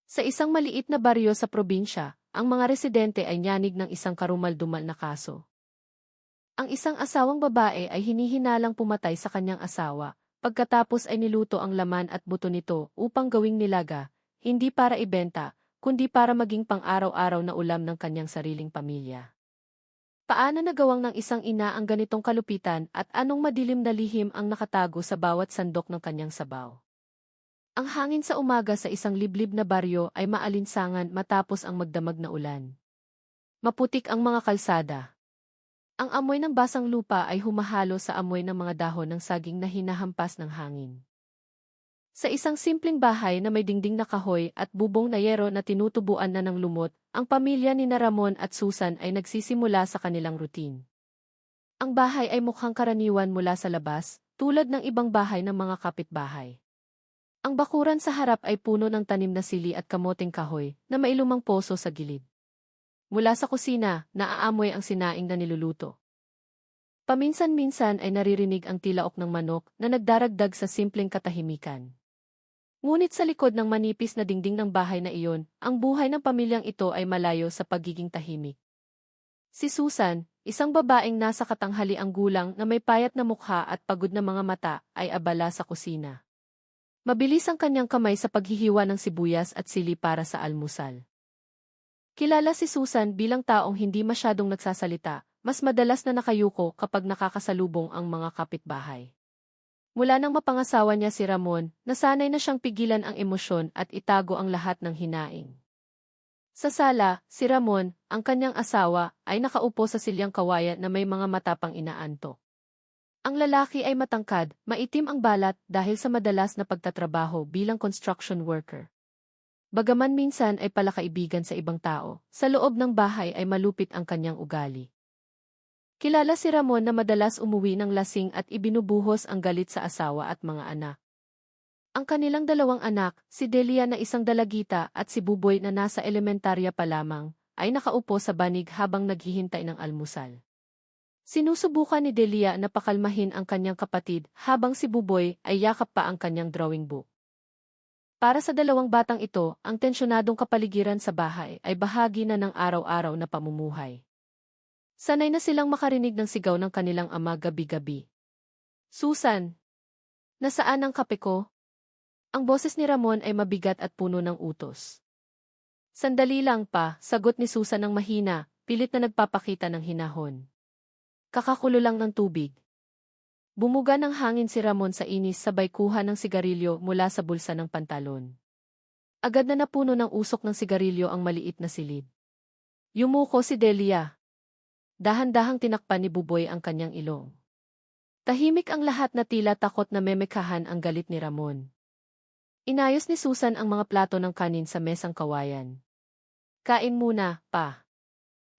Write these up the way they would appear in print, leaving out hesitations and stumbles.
Sa isang maliit na baryo sa probinsya, ang mga residente ay nyanig ng isang karumal-dumal na kaso. Ang isang asawang babae ay hinihinalang pumatay sa kanyang asawa, pagkatapos ay niluto ang laman at buto nito upang gawing nilaga, hindi para ibenta, kundi para maging pang-araw-araw na ulam ng kanyang sariling pamilya. Paano nagawang ng isang ina ang ganitong kalupitan at anong madilim na lihim ang nakatago sa bawat sandok ng kanyang sabaw? Ang hangin sa umaga sa isang liblib na baryo ay maalinsangan matapos ang magdamag na ulan. Maputik ang mga kalsada. Ang amoy ng basang lupa ay humahalo sa amoy ng mga dahon ng saging na hinahampas ng hangin. Sa isang simpleng bahay na may dingding na kahoy at bubong na yero na tinutubuan na ng lumot, ang pamilya ni Ramon at Susan ay nagsisimula sa kanilang routine. Ang bahay ay mukhang karaniwan mula sa labas, tulad ng ibang bahay ng mga kapitbahay. Ang bakuran sa harap ay puno ng tanim na sili at kamoting kahoy na may lumang poso sa gilid. Mula sa kusina, naaamoy ang sinaing na niluluto. Paminsan-minsan ay naririnig ang tilaok ng manok na nagdaragdag sa simpleng katahimikan. Ngunit sa likod ng manipis na dingding ng bahay na iyon, ang buhay ng pamilyang ito ay malayo sa pagiging tahimik. Si Susan, isang babaeng nasa katanghaliang gulang na may payat na mukha at pagod na mga mata, ay abala sa kusina. Mabilis ang kanyang kamay sa paghihiwa ng sibuyas at sili para sa almusal. Kilala si Susan bilang taong hindi masyadong nagsasalita, mas madalas na nakayuko kapag nakakasalubong ang mga kapitbahay. Mula nang mapangasawa niya si Ramon, nasanay na siyang pigilan ang emosyon at itago ang lahat ng hinaing. Sa sala, si Ramon, ang kanyang asawa, ay nakaupo sa silyang kawayan na may mga matapang inaanto. Ang lalaki ay matangkad, maitim ang balat dahil sa madalas na pagtatrabaho bilang construction worker. Bagaman minsan ay palakaibigan sa ibang tao, sa loob ng bahay ay malupit ang kanyang ugali. Kilala si Ramon na madalas umuwi ng lasing at ibinubuhos ang galit sa asawa at mga anak. Ang kanilang dalawang anak, si Delia na isang dalagita at si Buboy na nasa elementarya pa lamang, ay nakaupo sa banig habang naghihintay ng almusal. Sinusubukan ni Delia na pakalmahin ang kanyang kapatid habang si Buboy ay yakap pa ang kanyang drawing book. Para sa dalawang batang ito, ang tensyonadong kapaligiran sa bahay ay bahagi na ng araw-araw na pamumuhay. Sanay na silang makarinig ng sigaw ng kanilang ama gabi-gabi. Susan! Nasaan ang kape ko? Ang boses ni Ramon ay mabigat at puno ng utos. Sandali lang pa, sagot ni Susan ng mahina, pilit na nagpapakita ng hinahon. Kakakulo lang ng tubig. Bumuga ng hangin si Ramon sa inis sabay kuha ng sigarilyo mula sa bulsa ng pantalon. Agad na napuno ng usok ng sigarilyo ang maliit na silid. Yumuko si Delia. Dahan-dahang tinakpan ni Buboy ang kanyang ilong. Tahimik ang lahat na tila takot na memekahan ang galit ni Ramon. Inayos ni Susan ang mga plato ng kanin sa mesang kawayan. Kain muna, pa.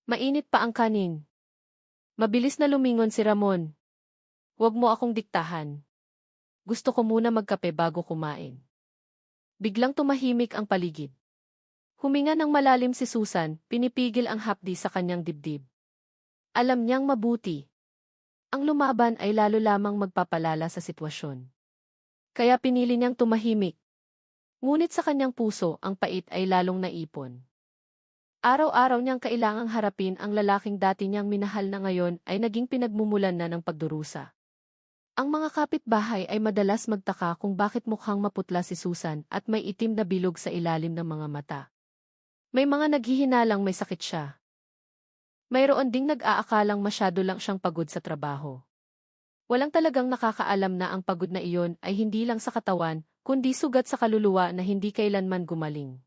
Mainit pa ang kanin. Mabilis na lumingon si Ramon. Huwag mo akong diktahan. Gusto ko muna magkape bago kumain. Biglang tumahimik ang paligid. Huminga ng malalim si Susan, pinipigil ang hapdi sa kanyang dibdib. Alam niyang mabuti. Ang lumaban ay lalo lamang magpapalala sa sitwasyon. Kaya pinili niyang tumahimik. Ngunit sa kanyang puso, ang pait ay lalong naipon. Araw-araw niyang kailangang harapin ang lalaking dati niyang minahal na ngayon ay naging pinagmumulan na ng pagdurusa. Ang mga kapitbahay ay madalas magtaka kung bakit mukhang maputla si Susan at may itim na bilog sa ilalim ng mga mata. May mga naghihinalang may sakit siya. Mayroon ding nag-aakalang masyado lang siyang pagod sa trabaho. Walang talagang nakakaalam na ang pagod na iyon ay hindi lang sa katawan, kundi sugat sa kaluluwa na hindi kailanman gumaling.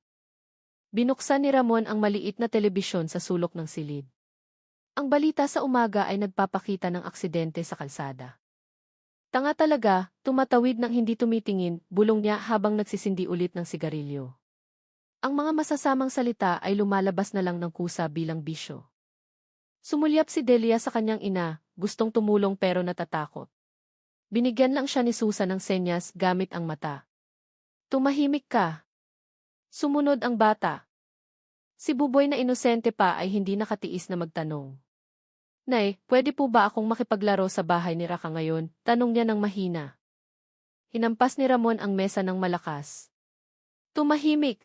Binuksan ni Ramon ang maliit na telebisyon sa sulok ng silid. Ang balita sa umaga ay nagpapakita ng aksidente sa kalsada. Tanga talaga, tumatawid ng hindi tumitingin, bulong niya habang nagsisindi ulit ng sigarilyo. Ang mga masasamang salita ay lumalabas na lang ng kusa bilang bisyo. Sumulyap si Delia sa kanyang ina, gustong tumulong pero natatakot. Binigyan lang siya ni Susan ng senyas gamit ang mata. Tumahimik ka. Sumunod ang bata. Si Buboy na inosente pa ay hindi nakatiis na magtanong. Nay, pwede po ba akong makipaglaro sa bahay ni Raka ngayon? Tanong niya ng mahina. Hinampas ni Ramon ang mesa ng malakas. Tumahimik.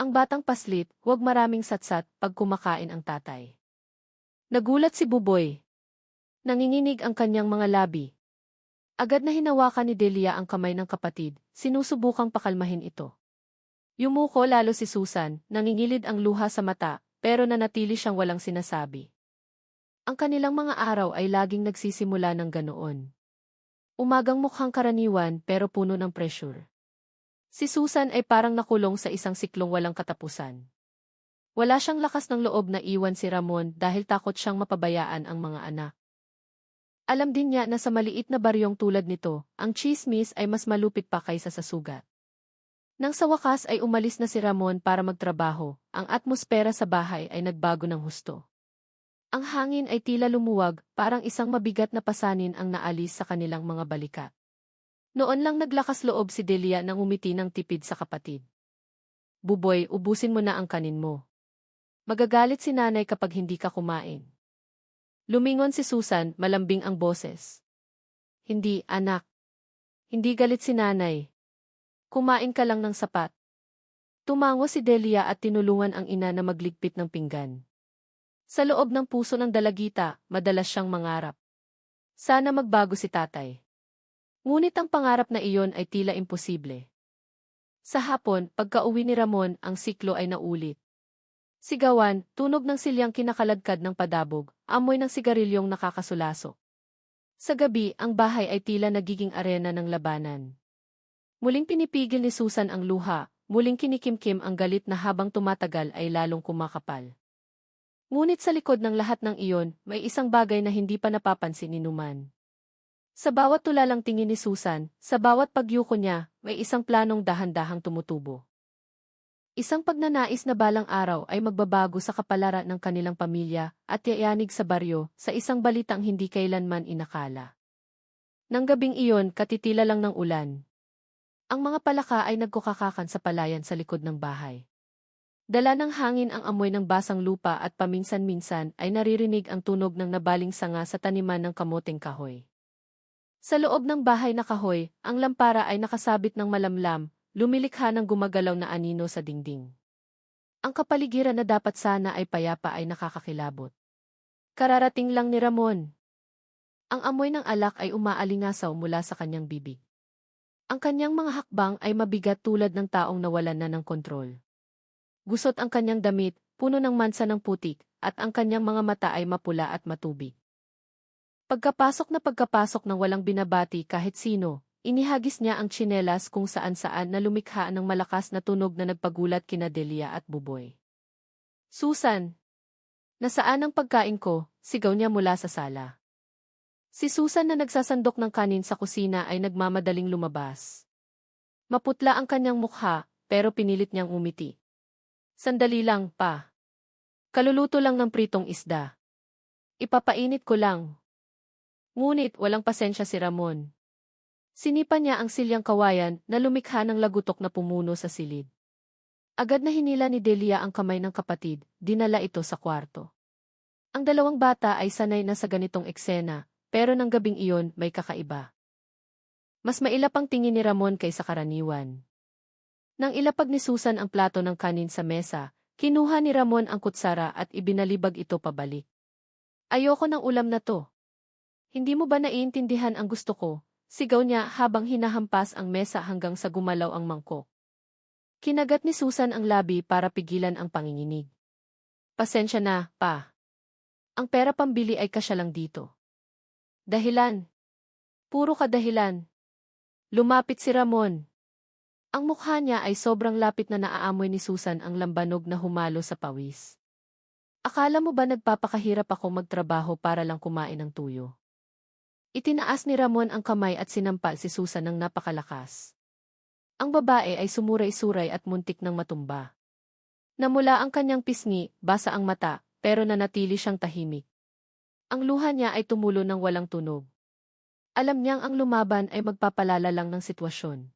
Ang batang paslit, huwag maraming satsat pag kumakain ang tatay. Nagulat si Buboy. Nanginginig ang kanyang mga labi. Agad na hinawakan ni Delia ang kamay ng kapatid, sinusubukang pakalmahin ito. Yumuko lalo si Susan, nangingilid ang luha sa mata, pero nanatili siyang walang sinasabi. Ang kanilang mga araw ay laging nagsisimula ng ganoon. Umagang mukhang karaniwan pero puno ng pressure. Si Susan ay parang nakulong sa isang siklong walang katapusan. Wala siyang lakas ng loob na iwan si Ramon dahil takot siyang mapabayaan ang mga anak. Alam din niya na sa maliit na baryong tulad nito, ang tsismis ay mas malupit pa kaysa sa sugat. Nang sa wakas ay umalis na si Ramon para magtrabaho, ang atmosfera sa bahay ay nagbago ng husto. Ang hangin ay tila lumuwag, parang isang mabigat na pasanin ang naalis sa kanilang mga balikat. Noon lang naglakas loob si Delia nang umiti ng tipid sa kapatid. Buboy, ubusin mo na ang kanin mo. Magagalit si nanay kapag hindi ka kumain. Lumingon si Susan, malambing ang boses. Hindi, anak. Hindi galit si nanay. Kumain ka lang ng sapat. Tumango si Delia at tinulungan ang ina na magligpit ng pinggan. Sa loob ng puso ng dalagita, madalas siyang mangarap. Sana magbago si tatay. Ngunit ang pangarap na iyon ay tila imposible. Sa hapon, pagka-uwi ni Ramon, ang siklo ay naulit. Sigawan, tunog ng silyang kinakaladkad ng padabog, amoy ng sigarilyong nakakasulasok. Sa gabi, ang bahay ay tila nagiging arena ng labanan. Muling pinipigil ni Susan ang luha, muling kinikimkim ang galit na habang tumatagal ay lalong kumakapal. Ngunit sa likod ng lahat ng iyon, may isang bagay na hindi pa napapansin ni Numan. Sa bawat tulalang tingin ni Susan, sa bawat pagyuko niya, may isang planong dahan-dahang tumutubo. Isang pagnanais na balang araw ay magbabago sa kapalaran ng kanilang pamilya at yayanig sa baryo sa isang balitang hindi kailanman inakala. Nang gabing iyon, katitila lang ng ulan. Ang mga palaka ay nagkukakakan sa palayan sa likod ng bahay. Dala ng hangin ang amoy ng basang lupa at paminsan-minsan ay naririnig ang tunog ng nabaling sanga sa taniman ng kamoteng kahoy. Sa loob ng bahay na kahoy, ang lampara ay nakasabit ng malamlam, lumilikha ng gumagalaw na anino sa dingding. Ang kapaligiran na dapat sana ay payapa ay nakakakilabot. Kararating lang ni Ramon. Ang amoy ng alak ay umaalingasaw mula sa kanyang bibig. Ang kanyang mga hakbang ay mabigat tulad ng taong nawalan na ng kontrol. Gusot ang kanyang damit, puno ng mansa ng putik, at ang kanyang mga mata ay mapula at matubig. Pagkapasok ng walang binabati kahit sino, inihagis niya ang tsinelas kung saan-saan na lumikha ng malakas na tunog na nagpagulat kina Delia at Buboy. Susan! Nasaan ang pagkain ko? Sigaw niya mula sa sala. Si Susan na nagsasandok ng kanin sa kusina ay nagmamadaling lumabas. Maputla ang kanyang mukha, pero pinilit niyang umiti. Sandali lang, pa. Kaluluto lang ng pritong isda. Ipapainit ko lang. Ngunit walang pasensya si Ramon. Sinipa niya ang silyang kawayan na lumikha ng lagutok na pumuno sa silid. Agad na hinila ni Delia ang kamay ng kapatid, dinala ito sa kwarto. Ang dalawang bata ay sanay na sa ganitong eksena, pero ng gabing iyon may kakaiba. Mas mailap ang tingin ni Ramon kaysa karaniwan. Nang ilapag ni Susan ang plato ng kanin sa mesa, kinuha ni Ramon ang kutsara at ibinalibag ito pabalik. Ayoko ng ulam na to. Hindi mo ba naiintindihan ang gusto ko? Sigaw niya habang hinahampas ang mesa hanggang sa gumalaw ang mangkok. Kinagat ni Susan ang labi para pigilan ang panginginig. Pasensya na, pa. Ang pera pambili ay kasya lang dito. Dahilan. Puro kadahilan. Lumapit si Ramon. Ang mukha niya ay sobrang lapit na naaamoy ni Susan ang lambanog na humalo sa pawis. Akala mo ba nagpapakahirap ako magtrabaho para lang kumain ng tuyo? Itinaas ni Ramon ang kamay at sinampal si Susan ng napakalakas. Ang babae ay sumuray-suray at muntik ng matumba. Namula ang kanyang pisngi, basa ang mata, pero nanatili siyang tahimik. Ang luha niya ay tumulo ng walang tunog. Alam niyang ang lumaban ay magpapalala lang ng sitwasyon.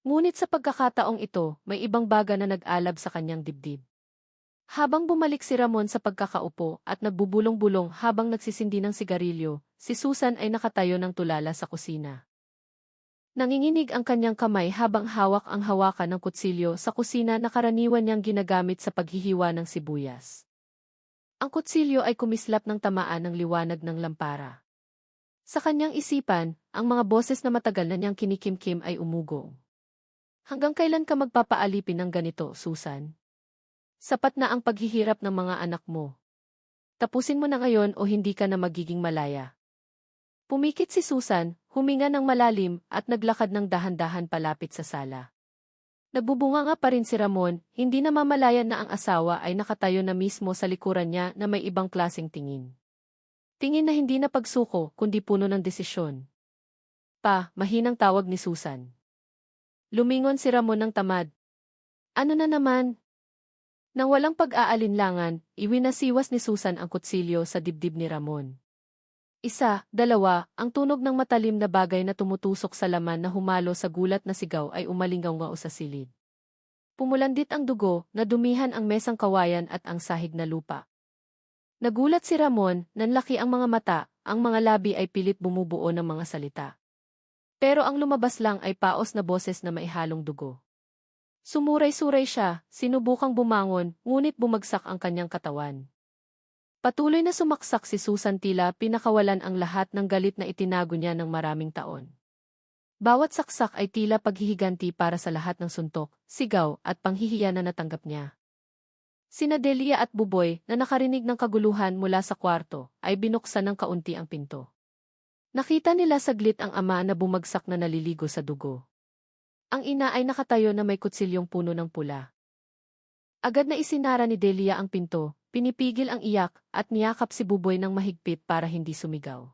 Ngunit sa pagkakataong ito, may ibang baga na nag-alab sa kanyang dibdib. Habang bumalik si Ramon sa pagkakaupo at nagbubulong-bulong habang nagsisindi ng sigarilyo, si Susan ay nakatayo ng tulala sa kusina. Nanginginig ang kanyang kamay habang hawak ang hawakan ng kutsilyo sa kusina na karaniwan niyang ginagamit sa paghihiwa ng sibuyas. Ang kutsilyo ay kumislap ng tamaan ng liwanag ng lampara. Sa kanyang isipan, ang mga boses na matagal na niyang kinikimkim ay umugong. Hanggang kailan ka magpapaalipin ng ganito, Susan? Sapat na ang paghihirap ng mga anak mo. Tapusin mo na ngayon o hindi ka na magiging malaya. Pumikit si Susan, huminga ng malalim at naglakad ng dahan-dahan palapit sa sala. Nagbubunganga pa rin si Ramon, hindi na mamalayan na ang asawa ay nakatayo na mismo sa likuran niya na may ibang klaseng tingin. Tingin na hindi na pagsuko kundi puno ng desisyon. Pa, mahinang tawag ni Susan. Lumingon si Ramon ng tamad. Ano na naman? Nang walang pag-aalinlangan, iwinasiwas ni Susan ang kutsilyo sa dibdib ni Ramon. Isa, dalawa, ang tunog ng matalim na bagay na tumutusok sa laman na humalo sa gulat na sigaw ay umalingaw-ngao sa silid. Pumulandit ang dugo, nadumihan ang mesang kawayan at ang sahig na lupa. Nagulat si Ramon, nanlaki ang mga mata, ang mga labi ay pilit bumubuo ng mga salita. Pero ang lumabas lang ay paos na boses na maihalong dugo. Sumuray-suray siya, sinubukang bumangon, ngunit bumagsak ang kanyang katawan. Patuloy na sumaksak si Susan, tila pinakawalan ang lahat ng galit na itinago niya ng maraming taon. Bawat saksak ay tila paghihiganti para sa lahat ng suntok, sigaw at panghihiya na natanggap niya. Sina Delia at Buboy, na nakarinig ng kaguluhan mula sa kwarto, ay binuksan ng kaunti ang pinto. Nakita nila saglit ang ama na bumagsak na naliligo sa dugo. Ang ina ay nakatayo na may kutsilyong puno ng pula. Agad na isinara ni Delia ang pinto, pinipigil ang iyak, at niyakap si Buboy ng mahigpit para hindi sumigaw.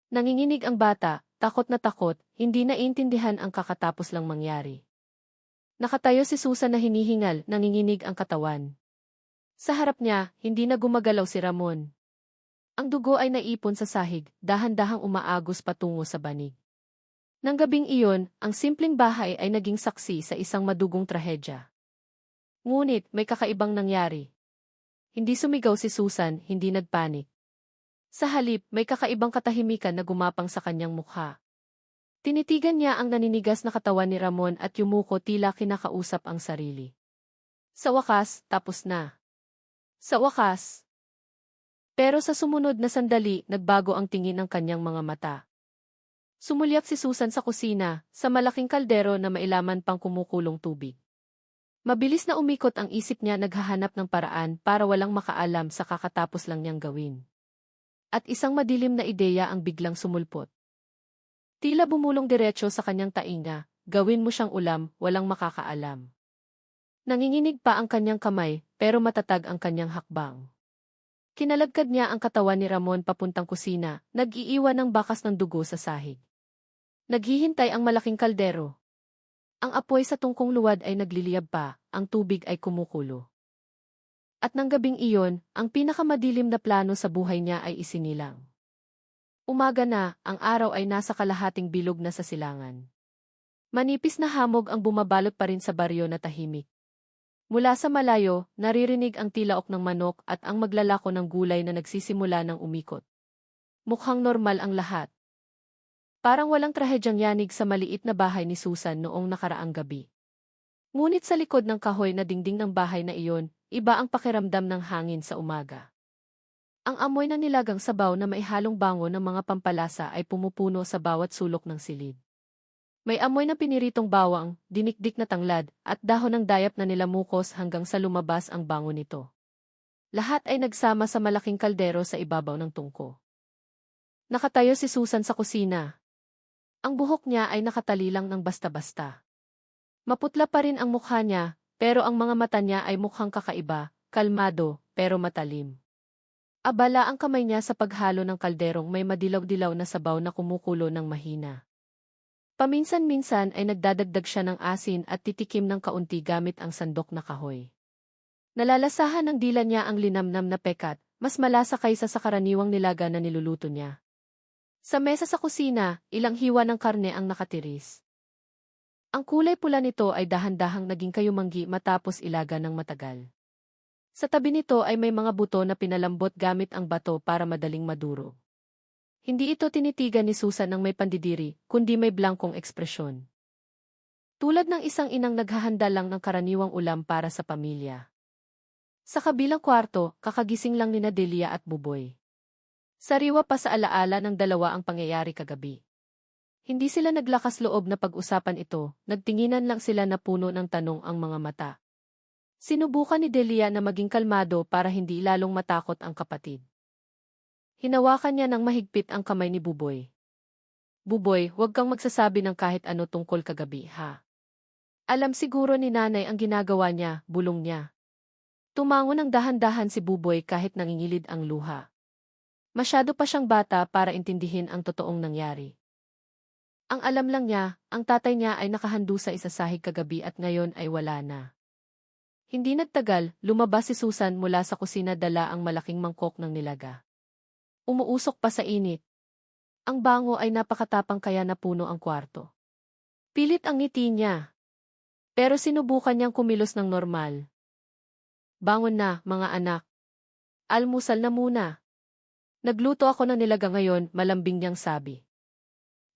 Nanginginig ang bata, takot na takot, hindi naiintindihan ang kakatapos lang mangyari. Nakatayo si Susan na hinihingal, nanginginig ang katawan. Sa harap niya, hindi na gumagalaw si Ramon. Ang dugo ay naipon sa sahig, dahan-dahang umaagos patungo sa banig. Nang gabing iyon, ang simpleng bahay ay naging saksi sa isang madugong trahedya. Ngunit, may kakaibang nangyari. Hindi sumigaw si Susan, hindi nagpanik. Sa halip, may kakaibang katahimikan na gumapang sa kanyang mukha. Tinitigan niya ang naninigas na katawan ni Ramon at yumuko, tila kinakausap ang sarili. Sa wakas, tapos na. Sa wakas. Pero sa sumunod na sandali, nagbago ang tingin ng kanyang mga mata. Sumulyak si Susan sa kusina, sa malaking kaldero na mailaman pang kumukulong tubig. Mabilis na umikot ang isip niya, naghahanap ng paraan para walang makaalam sa kakatapos lang niyang gawin. At isang madilim na ideya ang biglang sumulpot. Tila bumulong diretso sa kanyang tainga, gawin mo siyang ulam, walang makakaalam. Nanginginig pa ang kanyang kamay, pero matatag ang kanyang hakbang. Kinalagkad niya ang katawan ni Ramon papuntang kusina, nag-iiwan ng bakas ng dugo sa sahig. Naghihintay ang malaking kaldero. Ang apoy sa tungkong luwad ay nagliliyab pa, ang tubig ay kumukulo. At nang gabing iyon, ang pinakamadilim na plano sa buhay niya ay isinilang. Umaga na, ang araw ay nasa kalahating bilog na sa silangan. Manipis na hamog ang bumabalot pa rin sa baryo na tahimik. Mula sa malayo, naririnig ang tilaok ng manok at ang maglalako ng gulay na nagsisimula ng umikot. Mukhang normal ang lahat. Parang walang trahedyang yanig sa maliit na bahay ni Susan noong nakaraang gabi. Ngunit sa likod ng kahoy na dingding ng bahay na iyon, iba ang pakiramdam ng hangin sa umaga. Ang amoy ng nilagang sabaw na maihalong bango ng mga pampalasa ay pumupuno sa bawat sulok ng silid. May amoy ng piniritong bawang, dinikdik na tanglad, at dahon ng dayap na nilamukos hanggang sa lumabas ang bango nito. Lahat ay nagsama sa malaking kaldero sa ibabaw ng tungko. Nakatayo si Susan sa kusina. Ang buhok niya ay nakatali lang ng basta-basta. Maputla pa rin ang mukha niya, pero ang mga mata niya ay mukhang kakaiba, kalmado, pero matalim. Abala ang kamay niya sa paghalo ng kalderong may madilaw-dilaw na sabaw na kumukulo ng mahina. Paminsan-minsan ay nagdadagdag siya ng asin at titikim ng kaunti gamit ang sandok na kahoy. Nalalasahan ng dila niya ang linamnam na pekat, mas malasa kaysa sa karaniwang nilaga na niluluto niya. Sa mesa sa kusina, ilang hiwa ng karne ang nakatiris. Ang kulay pula nito ay dahan-dahang naging kayumanggi matapos ilaga ng matagal. Sa tabi nito ay may mga buto na pinalambot gamit ang bato para madaling maduro. Hindi ito tinitigan ni Susan ng may pandidiri, kundi may blankong ekspresyon. Tulad ng isang inang naghahanda lang ng karaniwang ulam para sa pamilya. Sa kabilang kwarto, kakagising lang nina Delia at Buboy. Sariwa pa sa alaala ng dalawa ang pangyayari kagabi. Hindi sila naglakas loob na pag-usapan ito, nagtinginan lang sila na puno ng tanong ang mga mata. Sinubukan ni Delia na maging kalmado para hindi lalong matakot ang kapatid. Hinawakan niya ng mahigpit ang kamay ni Buboy. Buboy, huwag kang magsasabi ng kahit ano tungkol kagabi, ha? Alam siguro ni nanay ang ginagawa niya, bulong niya. Tumango ng dahan-dahan si Buboy kahit nangingilid ang luha. Masyado pa siyang bata para intindihin ang totoong nangyari. Ang alam lang niya, ang tatay niya ay nakahandu sa isasahig kagabi at ngayon ay wala na. Hindi nagtagal, lumabas si Susan mula sa kusina dala ang malaking mangkok ng nilaga. Umuusok pa sa init. Ang bango ay napakatapang kaya napuno ang kwarto. Pilit ang ngiti niya. Pero sinubukan niyang kumilos ng normal. Bangon na, mga anak. Almusal na muna. Nagluto ako ng nilaga ngayon, malambing niyang sabi.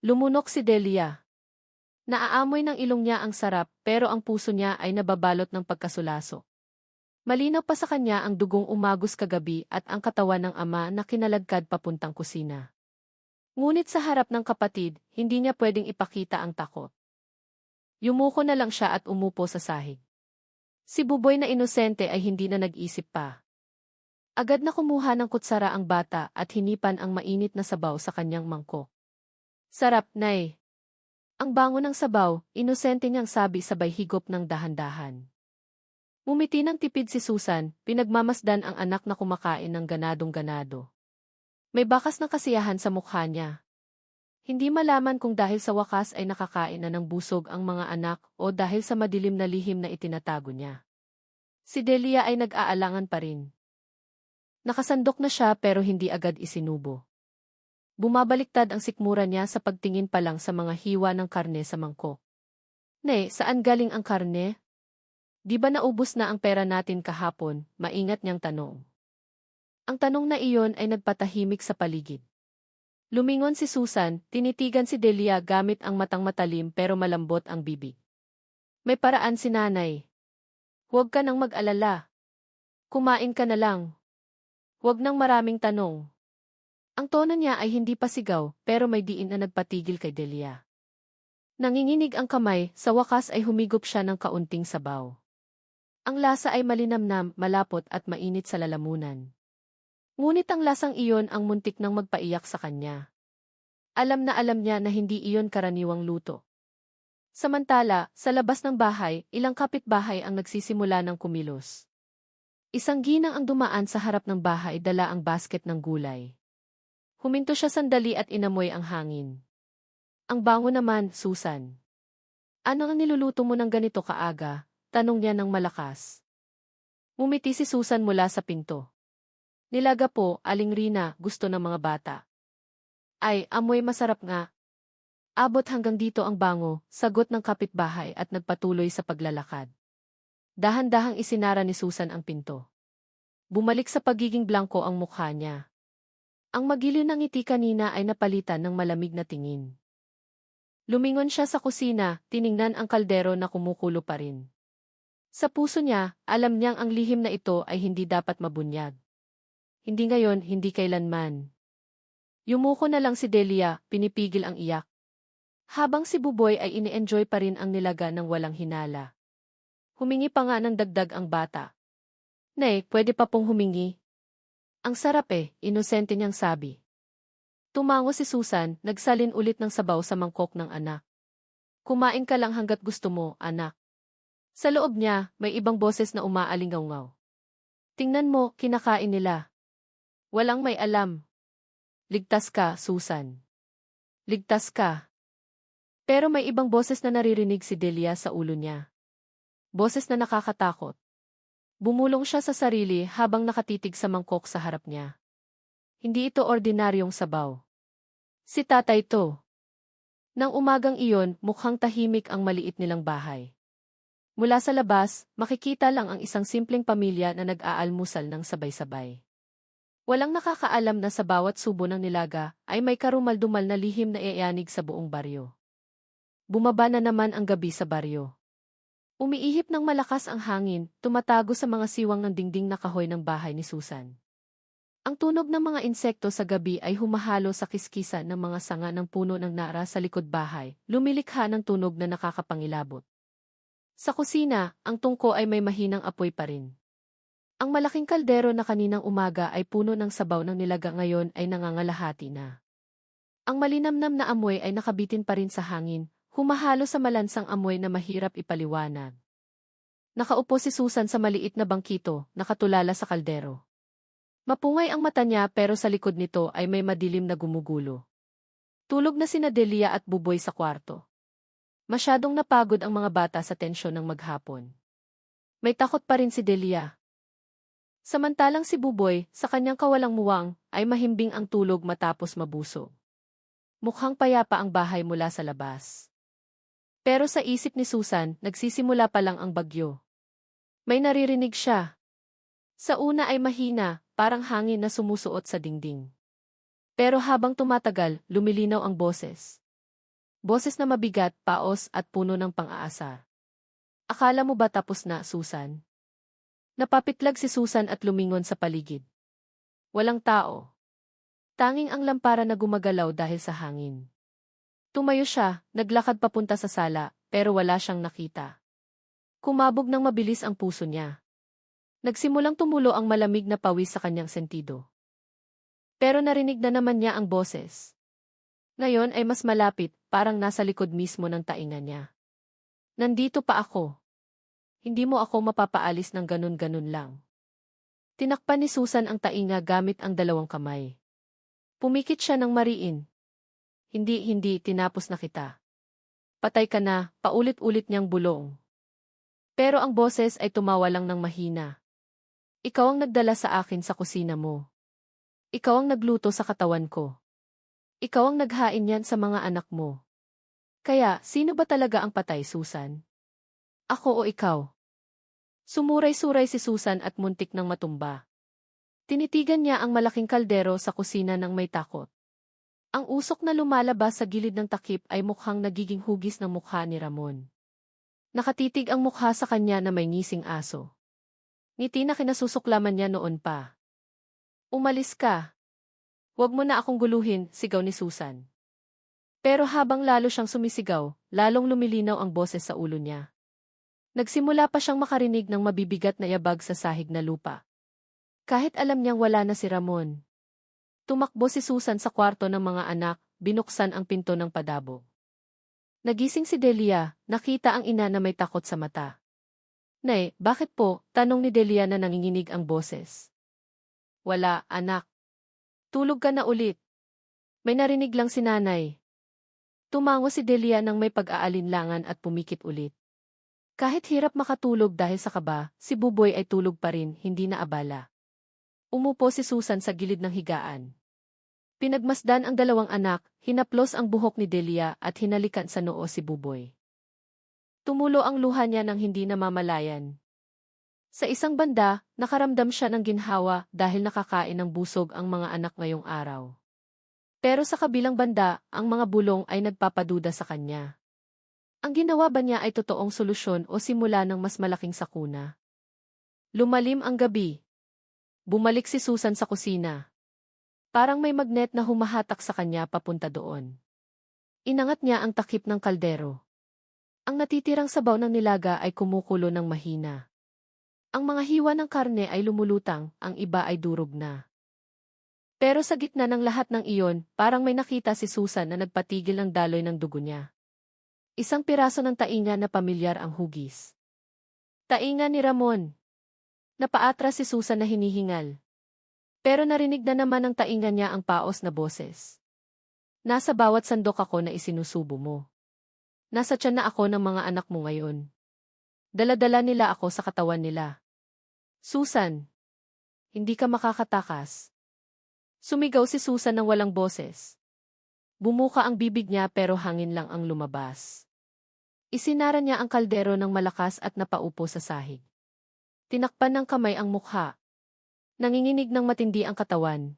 Lumunok si Delia. Naaamoy ng ilong niya ang sarap pero ang puso niya ay nababalot ng pagkasulaso. Malinaw pa sa kanya ang dugong umagos kagabi at ang katawan ng ama na kinalagkad papuntang kusina. Ngunit sa harap ng kapatid, hindi niya pwedeng ipakita ang takot. Yumuko na lang siya at umupo sa sahig. Si Buboy na inosente ay hindi na nag-isip pa. Agad na kumuha ng kutsara ang bata at hinipan ang mainit na sabaw sa kanyang mangkok. Sarap, nay. Ang bango ng sabaw, inosente niyang sabi sabay higop ng dahan-dahan. Mumiti ng tipid si Susan, pinagmamasdan ang anak na kumakain ng ganadong-ganado. May bakas ng kasiyahan sa mukha niya. Hindi malaman kung dahil sa wakas ay nakakain na ng busog ang mga anak o dahil sa madilim na lihim na itinatago niya. Si Delia ay nag-aalangan pa rin. Nakasandok na siya pero hindi agad isinubo. Bumabaliktad ang sikmura niya sa pagtingin pa lang sa mga hiwa ng karne sa mangkok. Ne, saan galing ang karne? Di ba naubos na ang pera natin kahapon? Maingat niyang tanong. Ang tanong na iyon ay nagpatahimik sa paligid. Lumingon si Susan, tinitigan si Delia gamit ang matang matalim pero malambot ang bibig. May paraan si nanay. Huwag ka nang mag-alala. Kumain ka na lang. Huwag nang maraming tanong. Ang tono niya ay hindi pa sigaw, pero may diin na nagpatigil kay Delia. Nanginginig ang kamay, sa wakas ay humigop siya ng kaunting sabaw. Ang lasa ay malinamnam, malapot at mainit sa lalamunan. Ngunit ang lasang iyon ang muntik nang magpaiyak sa kanya. Alam niya na hindi iyon karaniwang luto. Samantala, sa labas ng bahay, ilang kapitbahay ang nagsisimula ng kumilos. Isang ginang ang dumaan sa harap ng bahay dala ang basket ng gulay. Huminto siya sandali at inamoy ang hangin. Ang bango naman, Susan. Ano ang niluluto mo ng ganito kaaga? Tanong niya ng malakas. Ngumiti si Susan mula sa pinto. Nilaga po, Aling Rina, gusto ng mga bata. Ay, amoy masarap nga. Abot hanggang dito ang bango, sagot ng kapitbahay at nagpatuloy sa paglalakad. Dahan-dahang isinara ni Susan ang pinto. Bumalik sa pagiging blanko ang mukha niya. Ang magiliw ng ngiti kanina ay napalitan ng malamig na tingin. Lumingon siya sa kusina, tiningnan ang kaldero na kumukulo pa rin. Sa puso niya, alam niyang ang lihim na ito ay hindi dapat mabunyag. Hindi ngayon, hindi kailanman. Yumuko na lang si Delia, pinipigil ang iyak. Habang si Buboy ay ini-enjoy pa rin ang nilaga ng walang hinala. Humingi pa nga ng dagdag ang bata. Nay, pwede pa pong humingi. Ang sarap inosente niyang sabi. Tumango si Susan, nagsalin ulit ng sabaw sa mangkok ng anak. Kumain ka lang hanggat gusto mo, anak. Sa loob niya, may ibang boses na umaalingaw-ngaw. Tingnan mo, kinakain nila. Walang may alam. Ligtas ka, Susan. Ligtas ka. Pero may ibang boses na naririnig si Delia sa ulo niya. Boses na nakakatakot. Bumulong siya sa sarili habang nakatitig sa mangkok sa harap niya. Hindi ito ordinaryong sabaw. Si tatay to. Nang umagang iyon, mukhang tahimik ang maliit nilang bahay. Mula sa labas, makikita lang ang isang simpleng pamilya na nag-aalmusal ng sabay-sabay. Walang nakakaalam na sa bawat subo ng nilaga ay may karumaldumal na lihim na iayanig sa buong baryo. Bumaba na naman ang gabi sa baryo. Umiihip ng malakas ang hangin, tumatago sa mga siwang ng dingding na kahoy ng bahay ni Susan. Ang tunog ng mga insekto sa gabi ay humahalo sa kiskisan ng mga sanga ng puno ng nara sa likod bahay, lumilikha ng tunog na nakakapangilabot. Sa kusina, ang tungko ay may mahinang apoy pa rin. Ang malaking kaldero na kaninang umaga ay puno ng sabaw ng nilaga ngayon ay nangangalahati na. Ang malinamnam na amoy ay nakabitin pa rin sa hangin, humahalo sa malansang amoy na mahirap ipaliwanag. Nakaupo si Susan sa maliit na bangkito, nakatulala sa kaldero. Mapungay ang mata niya pero sa likod nito ay may madilim na gumugulo. Tulog na sina Delia at Buboy sa kwarto. Masyadong napagod ang mga bata sa tensyon ng maghapon. May takot pa rin si Delia. Samantalang si Buboy, sa kanyang kawalang muwang, ay mahimbing ang tulog matapos mabusog. Mukhang payapa ang bahay mula sa labas. Pero sa isip ni Susan, nagsisimula pa lang ang bagyo. May naririnig siya. Sa una ay mahina, parang hangin na sumusuot sa dingding. Pero habang tumatagal, lumilinaw ang boses. Boses na mabigat, paos at puno ng pang-aasar. Akala mo ba tapos na, Susan? Napapitlag si Susan at lumingon sa paligid. Walang tao. Tanging ang lampara na gumagalaw dahil sa hangin. Tumayo siya, naglakad papunta sa sala, pero wala siyang nakita. Kumabog ng mabilis ang puso niya. Nagsimulang tumulo ang malamig na pawis sa kanyang sentido. Pero narinig na naman niya ang boses. Ngayon ay mas malapit, parang nasa likod mismo ng tainga niya. Nandito pa ako. Hindi mo ako mapapaalis ng ganun-ganun lang. Tinakpan ni Susan ang tainga gamit ang dalawang kamay. Pumikit siya ng mariin. Hindi, tinapos na kita. Patay ka na, paulit-ulit niyang bulong. Pero ang boses ay tumawa lang ng mahina. Ikaw ang nagdala sa akin sa kusina mo. Ikaw ang nagluto sa katawan ko. Ikaw ang naghain yan sa mga anak mo. Kaya, sino ba talaga ang patay, Susan? Ako o ikaw? Sumuray-suray si Susan at muntik ng matumba. Tinitigan niya ang malaking kaldero sa kusina ng may takot. Ang usok na lumalabas sa gilid ng takip ay mukhang nagiging hugis ng mukha ni Ramon. Nakatitig ang mukha sa kanya na may ngising aso. Ngiti na kinasusuklaman niya noon pa. Umalis ka. Huwag mo na akong guluhin, sigaw ni Susan. Pero habang lalo siyang sumisigaw, lalong lumilinaw ang boses sa ulo niya. Nagsimula pa siyang makarinig ng mabibigat na yabag sa sahig na lupa. Kahit alam niyang wala na si Ramon. Tumakbo si Susan sa kwarto ng mga anak, binuksan ang pinto ng padabo. Nagising si Delia, nakita ang ina na may takot sa mata. Nay, bakit po? Tanong ni Delia na nanginginig ang boses. Wala, anak. Tulog ka na ulit. May narinig lang si nanay. Tumango si Delia nang may pag-aalinlangan at pumikit ulit. Kahit hirap makatulog dahil sa kaba, si Buboy ay tulog pa rin, hindi na abala. Umupo si Susan sa gilid ng higaan. Pinagmasdan ang dalawang anak, hinaplos ang buhok ni Delia at hinalikan sa noo si Buboy. Tumulo ang luha niya nang hindi namamalayan. Sa isang banda, nakaramdam siya ng ginhawa dahil nakakain ng busog ang mga anak ngayong araw. Pero sa kabilang banda, ang mga bulong ay nagpapaduda sa kanya. Ang ginawa ba niya ay totoong solusyon o simula ng mas malaking sakuna? Lumalim ang gabi. Bumalik si Susan sa kusina. Parang may magnet na humahatak sa kanya papunta doon. Inangat niya ang takip ng kaldero. Ang natitirang sabaw ng nilaga ay kumukulo ng mahina. Ang mga hiwa ng karne ay lumulutang, ang iba ay durog na. Pero sa gitna ng lahat ng iyon, parang may nakita si Susan na nagpatigil ng daloy ng dugo niya. Isang piraso ng tainga na pamilyar ang hugis. Tainga ni Ramon. Napaatras si Susan na hinihingal. Pero narinig na naman ng tainga niya ang paos na boses. Nasa bawat sandok ako na isinusubo mo. Nasa tiyan na ako ng mga anak mo ngayon. Dala-dala nila ako sa katawan nila. Susan, hindi ka makakatakas. Sumigaw si Susan ng walang boses. Bumuka ang bibig niya pero hangin lang ang lumabas. Isinara niya ang kaldero ng malakas at napaupo sa sahig. Tinakpan ng kamay ang mukha. Nanginginig ng matindi ang katawan.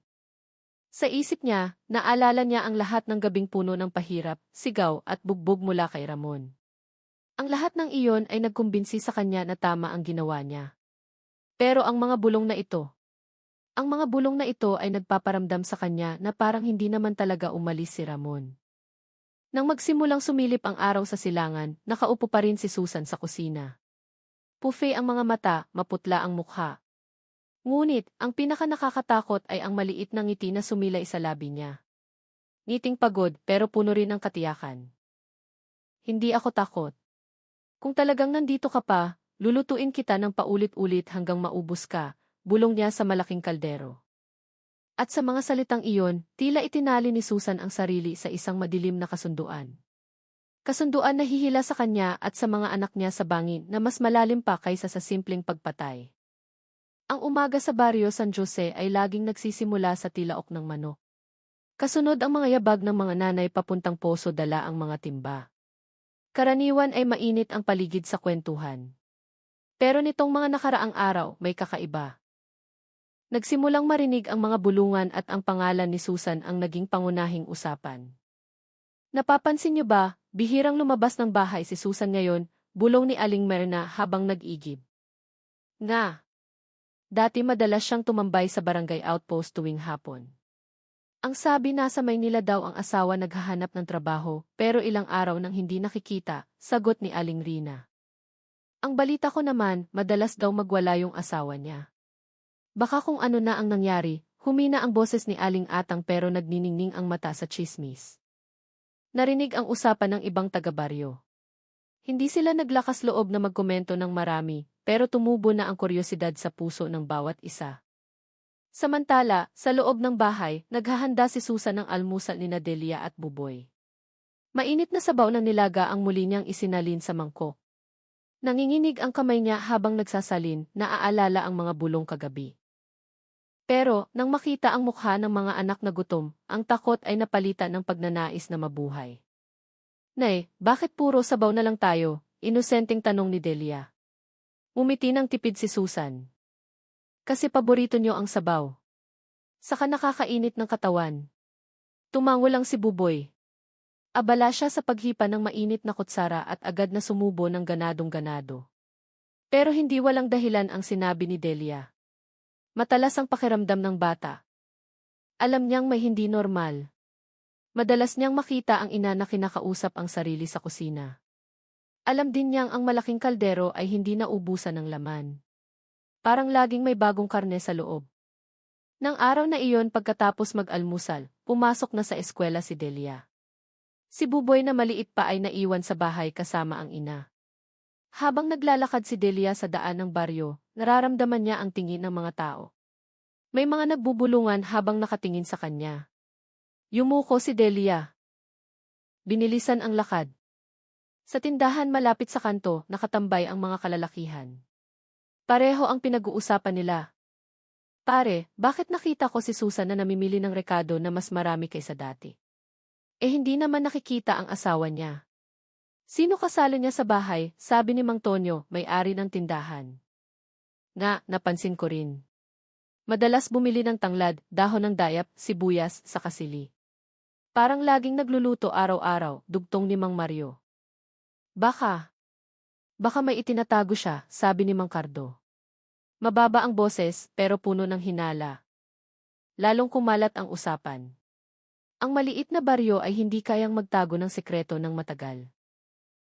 Sa isip niya, naalala niya ang lahat ng gabing puno ng pahirap, sigaw at bugbog mula kay Ramon. Ang lahat ng iyon ay nagkumbinsi sa kanya na tama ang ginawa niya. Pero ang mga bulong na ito ay nagpaparamdam sa kanya na parang hindi naman talaga umalis si Ramon. Nang magsimulang sumilip ang araw sa silangan, nakaupo pa rin si Susan sa kusina. Pufe ang mga mata, maputla ang mukha. Ngunit, ang pinakanakakatakot ay ang maliit na ngiti na sumilay sa labi niya. Ngiting pagod pero puno rin ng katiyakan. Hindi ako takot. Kung talagang nandito ka pa, lulutuin kita ng paulit-ulit hanggang maubos ka, bulong niya sa malaking kaldero. At sa mga salitang iyon, tila itinali ni Susan ang sarili sa isang madilim na kasunduan. Kasunduan na hihila sa kanya at sa mga anak niya sa bangin na mas malalim pa kaysa sa simpleng pagpatay. Ang umaga sa baryo San Jose ay laging nagsisimula sa tilaok ng manok. Kasunod ang mga yabag ng mga nanay papuntang poso dala ang mga timba. Karaniwan ay mainit ang paligid sa kwentuhan. Pero nitong mga nakaraang araw may kakaiba. Nagsimulang marinig ang mga bulungan at ang pangalan ni Susan ang naging pangunahing usapan. Napapansin niyo ba, bihirang lumabas ng bahay si Susan ngayon, bulong ni Aling Merna habang nag-igib. Nga. Dati madalas siyang tumambay sa barangay outpost tuwing hapon. Ang sabi nasa Maynila daw ang asawa naghahanap ng trabaho, pero ilang araw nang hindi nakikita, sagot ni Aling Rina. Ang balita ko naman, madalas daw magwala yung asawa niya. Baka kung ano na ang nangyari, humina ang boses ni Aling Atang pero nagniningning ang mata sa tsismis. Narinig ang usapan ng ibang taga-baryo. Hindi sila naglakas loob na magkomento ng marami, pero tumubo na ang kuryosidad sa puso ng bawat isa. Samantala, sa loob ng bahay, naghahanda si Susan ng almusal ni Delia at Buboy. Mainit na sabaw ng nilaga ang muli niyang isinalin sa mangkok. Nanginginig ang kamay niya habang nagsasalin, naaalala ang mga bulong kagabi. Pero, nang makita ang mukha ng mga anak na gutom, ang takot ay napalitan ng pagnanais na mabuhay. Nay, bakit puro sabaw na lang tayo? Inosenteng tanong ni Delia. Umiti ng tipid si Susan. Kasi paborito niyo ang sabaw. Saka nakakainit ng katawan. Tumango lang si Buboy. Abala siya sa paghipa ng mainit na kutsara at agad na sumubo ng ganadong-ganado. Pero hindi walang dahilan ang sinabi ni Delia. Matalas ang pakiramdam ng bata. Alam niyang may hindi normal. Madalas niyang makita ang ina na kinakausap ang sarili sa kusina. Alam din niyang ang malaking kaldero ay hindi naubusan ng laman. Parang laging may bagong karne sa loob. Nang araw na iyon pagkatapos mag-almusal, pumasok na sa eskwela si Delia. Si Buboy na maliit pa ay naiwan sa bahay kasama ang ina. Habang naglalakad si Delia sa daan ng baryo, nararamdaman niya ang tingin ng mga tao. May mga nagbubulungan habang nakatingin sa kanya. Yumuko si Delia. Binilisan ang lakad. Sa tindahan malapit sa kanto, nakatambay ang mga kalalakihan. Pareho ang pinag-uusapan nila. Pare, bakit nakita ko si Susan na namimili ng rekado na mas marami kaysa dati? Hindi naman nakikita ang asawa niya. Sino kasalo niya sa bahay, sabi ni Mang Tonyo, may-ari ng tindahan. Nga, napansin ko rin. Madalas bumili ng tanglad, dahon ng dayap, sibuyas, sa kasili. Parang laging nagluluto araw-araw, dugtong ni Mang Mario. Baka may itinatago siya, sabi ni Mang Cardo. Mababa ang boses, pero puno ng hinala. Lalong kumalat ang usapan. Ang maliit na baryo ay hindi kayang magtago ng sekreto ng matagal.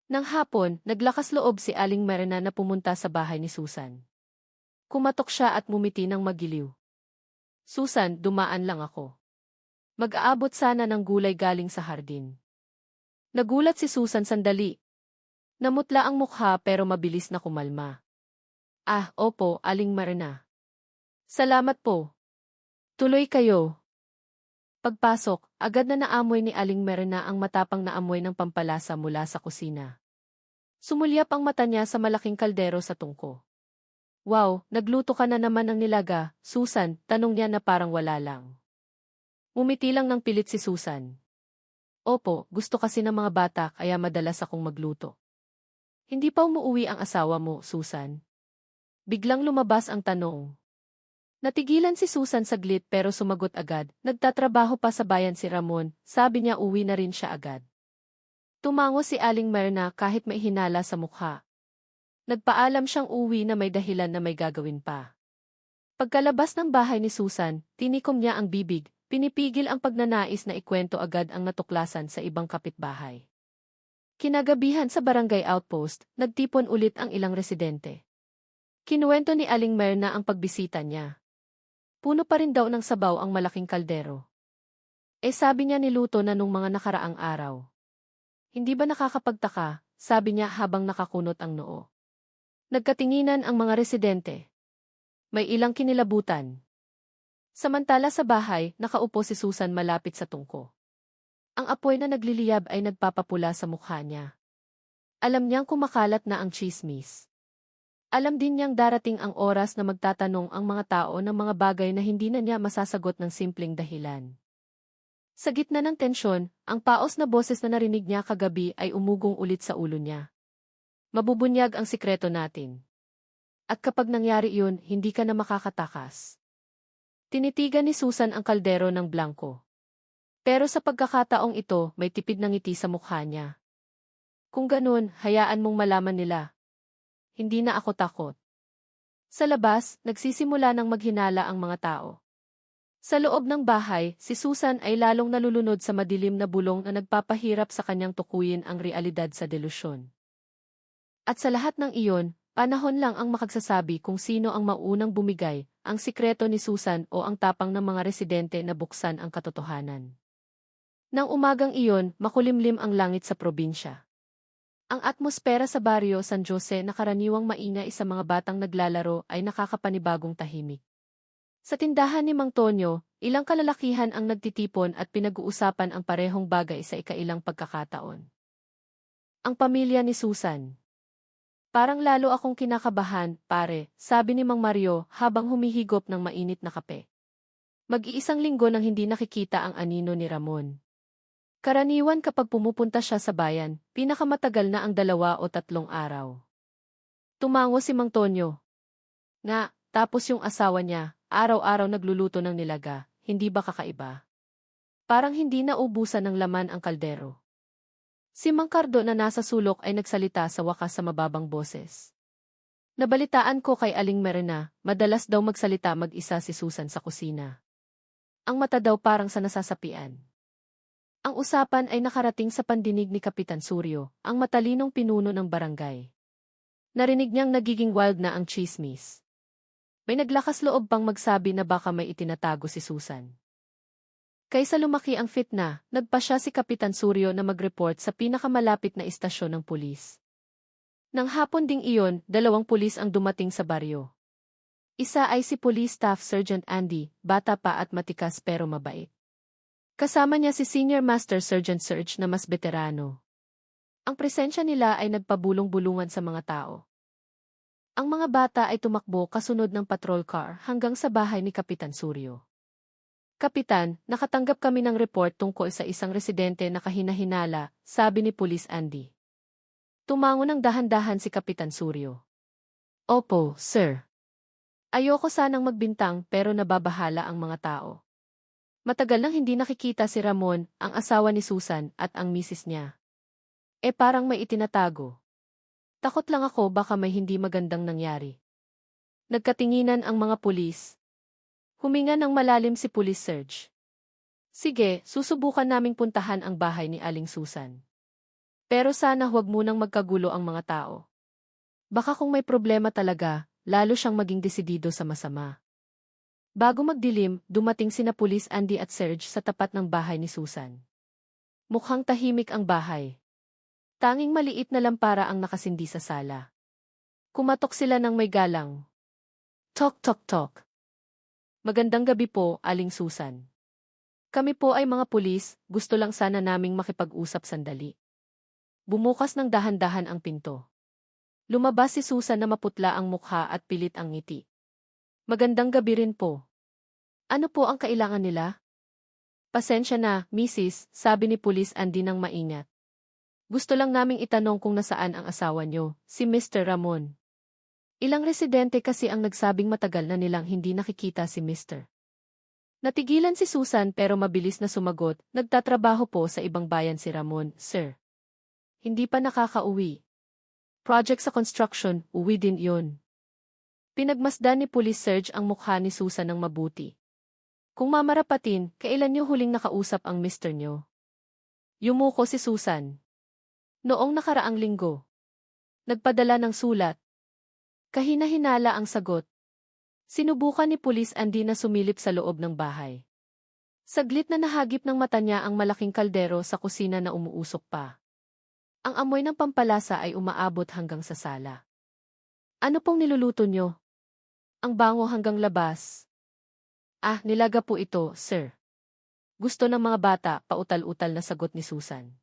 Nang hapon, naglakas loob si Aling Merna na pumunta sa bahay ni Susan. Kumatok siya at mumiti ng magiliw. Susan, dumaan lang ako. Mag-aabot sana ng gulay galing sa hardin. Nagulat si Susan sandali. Namutla ang mukha pero mabilis na kumalma. Ah, opo, Aling Merna. Salamat po. Tuloy kayo. Pagpasok, agad na naamoy ni Aling Merna ang matapang na amoy ng pampalasa mula sa kusina. Sumulyap ang mata niya sa malaking kaldero sa tungko. Wow, nagluto ka na naman ng nilaga, Susan, tanong niya na parang wala lang. Umiti lang ng pilit si Susan. Opo, gusto kasi ng mga bata kaya madalas akong magluto. Hindi pa umuwi ang asawa mo, Susan? Biglang lumabas ang tanong. Natigilan si Susan saglit pero sumagot agad. Nagtatrabaho pa sa bayan si Ramon, sabi niya uwi na rin siya agad. Tumango si Aling Myrna kahit may hinala sa mukha. Nagpaalam siyang uwi na may dahilan na may gagawin pa. Pagkalabas ng bahay ni Susan, tinikom niya ang bibig, pinipigil ang pagnanais na ikwento agad ang natuklasan sa ibang kapitbahay. Kinagabihan sa barangay outpost, nagtipon ulit ang ilang residente. Kinuwento ni Aling Myrna ang pagbisita niya. Puno pa rin daw ng sabaw ang malaking kaldero. Sabi niya niluto na nung mga nakaraang araw. Hindi ba nakakapagtaka, sabi niya habang nakakunot ang noo. Nagkatinginan ang mga residente. May ilang kinilabutan. Samantala sa bahay, nakaupo si Susan malapit sa tungko. Ang apoy na nagliliyab ay nagpapapula sa mukha niya. Alam niyang kumakalat na ang tsismis. Alam din niyang darating ang oras na magtatanong ang mga tao ng mga bagay na hindi na niya masasagot ng simpleng dahilan. Sa gitna ng tensyon, ang paos na boses na narinig niya kagabi ay umugong ulit sa ulo niya. Mabubunyag ang sikreto natin. At kapag nangyari iyon, hindi ka na makakatakas. Tinitigan ni Susan ang kaldero ng blanco. Pero sa pagkakataong ito, may tipid ng ngiti sa mukha niya. Kung ganun, hayaan mong malaman nila. Hindi na ako takot. Sa labas, nagsisimula ng maghinala ang mga tao. Sa loob ng bahay, si Susan ay lalong nalulunod sa madilim na bulong na nagpapahirap sa kanyang tukuyin ang realidad sa delusyon. At sa lahat ng iyon, panahon lang ang makagsasabi kung sino ang maunang bumigay, ang sikreto ni Susan o ang tapang ng mga residente na buksan ang katotohanan. Nang umagang iyon, makulimlim ang langit sa probinsya. Ang atmosfera sa baryo San Jose na karaniwang maingay sa mga batang naglalaro ay nakakapanibagong tahimik. Sa tindahan ni Mang Tonyo, ilang kalalakihan ang nagtitipon at pinag-uusapan ang parehong bagay sa ikailang pagkakataon. Ang pamilya ni Susan. Parang lalo akong kinakabahan, pare, sabi ni Mang Mario habang humihigop ng mainit na kape. Mag-iisang linggo nang hindi nakikita ang anino ni Ramon. Karaniwan kapag pumupunta siya sa bayan, pinakamatagal na ang 2 o 3 araw. Tumango si Mang Tonyo. Nga, tapos yung asawa niya, araw-araw nagluluto ng nilaga, hindi ba kakaiba? Parang hindi naubusan ng laman ang kaldero. Si Mang Cardo na nasa sulok ay nagsalita sa wakas sa mababang boses. Nabalitaan ko kay Aling Myrna, madalas daw magsalita mag-isa si Susan sa kusina. Ang mata daw parang sa nasasapian. Ang usapan ay nakarating sa pandinig ni Kapitan Suryo, ang matalinong pinuno ng barangay. Narinig niyang nagiging wild na ang chismis. May naglakas loob pang magsabi na baka may itinatago si Susan. Kaysa lumaki ang fitna, nagpasya si Kapitan Suryo na mag-report sa pinakamalapit na istasyon ng pulis. Nang hapon ding iyon, 2 pulis ang dumating sa baryo. Isa ay si Police Staff Sergeant Andy, bata pa at matikas pero mabait. Kasama niya si Senior Master Sergeant Serge na mas veterano. Ang presensya nila ay nagpabulong-bulungan sa mga tao. Ang mga bata ay tumakbo kasunod ng patrol car hanggang sa bahay ni Kapitan Suryo. Kapitan, nakatanggap kami ng report tungkol sa isang residente na kahina-hinala, sabi ni Police Andy. Tumango ng dahan-dahan si Kapitan Suryo. Opo, sir. Ayoko sanang magbintang pero nababahala ang mga tao. Matagal nang hindi nakikita si Ramon, ang asawa ni Susan, at ang misis niya. Parang may itinatago. Takot lang ako baka may hindi magandang nangyari. Nagkatinginan ang mga pulis. Huminga ng malalim si Police Serge. Sige, susubukan naming puntahan ang bahay ni Aling Susan. Pero sana huwag munang magkagulo ang mga tao. Baka kung may problema talaga, lalo siyang maging desidido sa masama. Bago magdilim, dumating sina Police Andy at Serge sa tapat ng bahay ni Susan. Mukhang tahimik ang bahay. Tanging maliit na lampara ang nakasindi sa sala. Kumatok sila ng may galang. Tok tok tok. Magandang gabi po, Aling Susan. Kami po ay mga pulis, gusto lang sana naming makipag-usap sandali. Bumukas ng dahan-dahan ang pinto. Lumabas si Susan na maputla ang mukha at pilit ang ngiti. Magandang gabi rin po. Ano po ang kailangan nila? Pasensya na, Mrs., sabi ni Police Andy nang maingat. Gusto lang naming itanong kung nasaan ang asawa niyo, si Mr. Ramon. Ilang residente kasi ang nagsabing matagal na nilang hindi nakikita si Mr. Natigilan si Susan pero mabilis na sumagot, nagtatrabaho po sa ibang bayan si Ramon, sir. Hindi pa nakakauwi. Project sa construction, uwi din yun. Pinagmasdan ni Police Serge ang mukha ni Susan ng mabuti. Kung mamarapatin, kailan niyo huling nakausap ang mister niyo? Yumuko si Susan. Noong nakaraang linggo. Nagpadala ng sulat. Kahina-hinala ang sagot. Sinubukan ni Police Andy na sumilip sa loob ng bahay. Saglit na nahagip ng mata niya ang malaking kaldero sa kusina na umuusok pa. Ang amoy ng pampalasa ay umaabot hanggang sa sala. Ano pong niluluto niyo? Ang bango hanggang labas. Ah, nilaga po ito, sir. Gusto ng mga bata, pautal-utal na sagot ni Susan.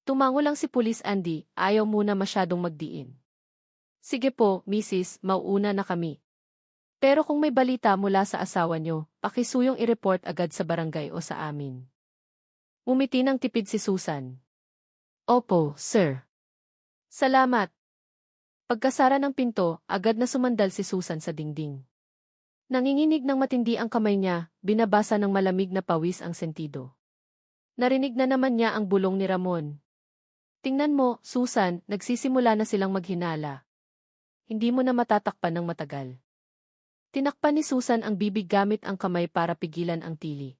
Tumango lang si Police Andy, ayaw muna masyadong magdiin. Sige po, Mrs., mauuna na kami. Pero kung may balita mula sa asawa niyo, pakisuyong i-report agad sa barangay o sa amin. Umiti ng tipid si Susan. Opo, sir. Salamat. Pagkasara ng pinto, agad na sumandal si Susan sa dingding. Nanginginig ng matindi ang kamay niya, binabasa ng malamig na pawis ang sentido. Narinig na naman niya ang bulong ni Ramon. Tingnan mo, Susan, nagsisimula na silang maghinala. Hindi mo na matatakpan ng matagal. Tinakpan ni Susan ang bibig gamit ang kamay para pigilan ang tili.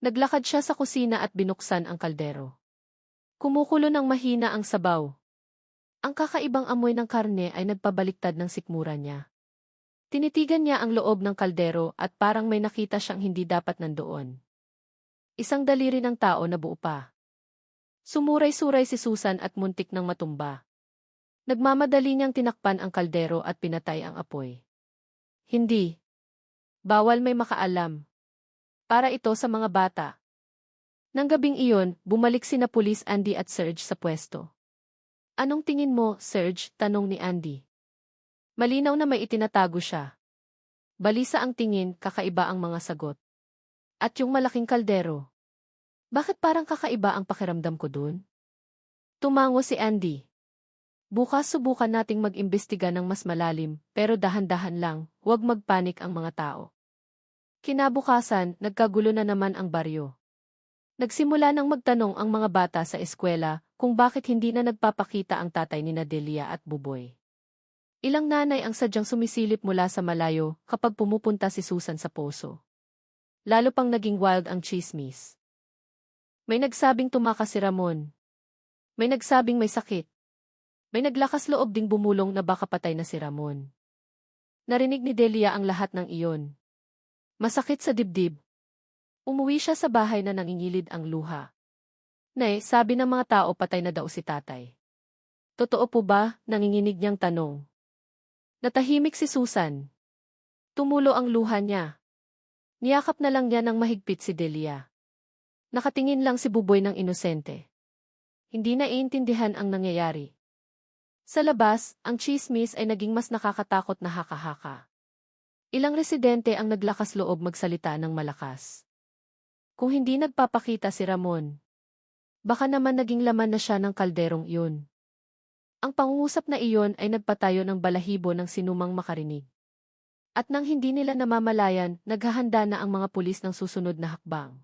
Naglakad siya sa kusina at binuksan ang kaldero. Kumukulo ng mahina ang sabaw. Ang kakaibang amoy ng karne ay nagpabaliktad ng sikmura niya. Tinitigan niya ang loob ng kaldero at parang may nakita siyang hindi dapat nandoon. Isang daliri ng tao na buo pa. Sumuray-suray si Susan at muntik ng matumba. Nagmamadali niyang tinakpan ang kaldero at pinatay ang apoy. Hindi. Bawal may makaalam. Para ito sa mga bata. Nang gabing iyon, bumalik sina Police Andy at Serge sa pwesto. Anong tingin mo, Serge? Tanong ni Andy. Malinaw na may itinatago siya. Balisa ang tingin, kakaiba ang mga sagot. At yung malaking kaldero. Bakit parang kakaiba ang pakiramdam ko dun? Tumango si Andy. Bukas subukan nating mag-imbestiga ng mas malalim, pero dahan-dahan lang, huwag magpanik ang mga tao. Kinabukasan, nagkagulo na naman ang baryo. Nagsimula nang magtanong ang mga bata sa eskwela kung bakit hindi na nagpapakita ang tatay ni Delia at Buboy. Ilang nanay ang sadyang sumisilip mula sa malayo kapag pumupunta si Susan sa poso. Lalo pang naging wild ang chismis. May nagsabing tumakas si Ramon. May nagsabing may sakit. May naglakas loob ding bumulong na baka patay na si Ramon. Narinig ni Delia ang lahat ng iyon. Masakit sa dibdib. Umuwi siya sa bahay na nangingilid ang luha. Nay, sabi ng mga tao patay na daw si tatay. Totoo po ba? Nanginginig niyang tanong. Natahimik si Susan. Tumulo ang luha niya. Niyakap na lang niya ng mahigpit si Delia. Nakatingin lang si Buboy ng inosente. Hindi naiintindihan ang nangyayari. Sa labas, ang chismis ay naging mas nakakatakot na haka-haka. Ilang residente ang naglakas loob magsalita ng malakas. Kung hindi nagpapakita si Ramon, baka naman naging laman na siya ng kalderong iyon. Ang pangungusap na iyon ay nagpatayo ng balahibo ng sinumang makarinig. At nang hindi nila namamalayan, naghahanda na ang mga pulis ng susunod na hakbang.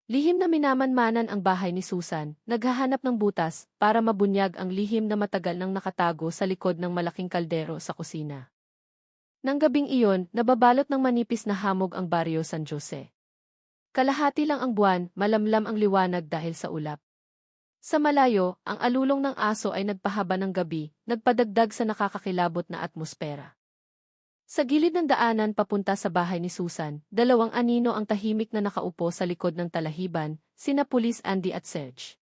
Lihim na minamanmanan ang bahay ni Susan, naghahanap ng butas para mabunyag ang lihim na matagal nang nakatago sa likod ng malaking kaldero sa kusina. Nang gabing iyon, nababalot ng manipis na hamog ang baryo San Jose. Kalahati lang ang buwan, malamlam ang liwanag dahil sa ulap. Sa malayo, ang alulong ng aso ay nagpahaba ng gabi, nagpadagdag sa nakakakilabot na atmosfera. Sa gilid ng daanan papunta sa bahay ni Susan, dalawang anino ang tahimik na nakaupo sa likod ng talahiban, sina Police Andy at Serge.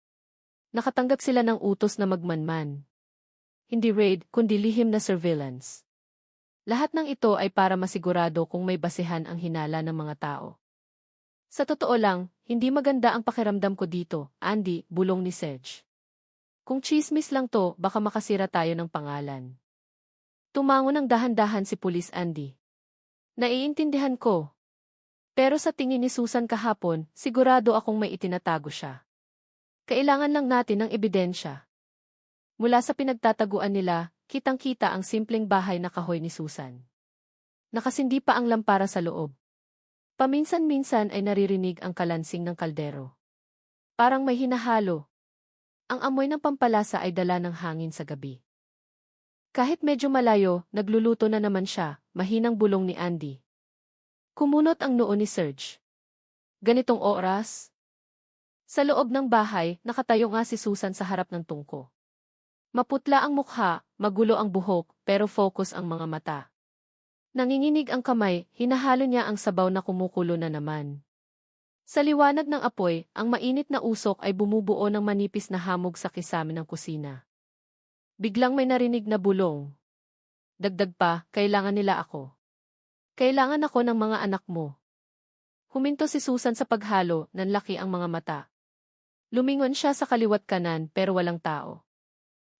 Nakatanggap sila ng utos na magmanman. Hindi raid, kundi lihim na surveillance. Lahat ng ito ay para masigurado kung may basehan ang hinala ng mga tao. Sa totoo lang, hindi maganda ang pakiramdam ko dito, Andy, bulong ni Serge. Kung chismis lang to, baka makasira tayo ng pangalan. Tumango ng dahan-dahan si Police Andy. Naiintindihan ko. Pero sa tingin ni Susan kahapon, sigurado akong may itinatago siya. Kailangan lang natin ng ebidensya. Mula sa pinagtataguan nila, kitang-kita ang simpleng bahay na kahoy ni Susan. Nakasindi pa ang lampara sa loob. Paminsan-minsan ay naririnig ang kalansing ng kaldero. Parang may hinahalo. Ang amoy ng pampalasa ay dala ng hangin sa gabi. Kahit medyo malayo, nagluluto na naman siya, mahinang bulong ni Andy. Kumunot ang noo ni Serge. Ganitong oras? Sa loob ng bahay, nakatayo nga si Susan sa harap ng tungko. Maputla ang mukha, magulo ang buhok, pero focus ang mga mata. Nanginginig ang kamay, hinahalo niya ang sabaw na kumukulo na naman. Sa liwanag ng apoy, ang mainit na usok ay bumubuo ng manipis na hamog sa kisame ng kusina. Biglang may narinig na bulong. Dagdag pa, kailangan nila ako. Kailangan ako ng mga anak mo. Huminto si Susan sa paghalo, nanlaki ang mga mata. Lumingon siya sa kaliwat kanan pero walang tao.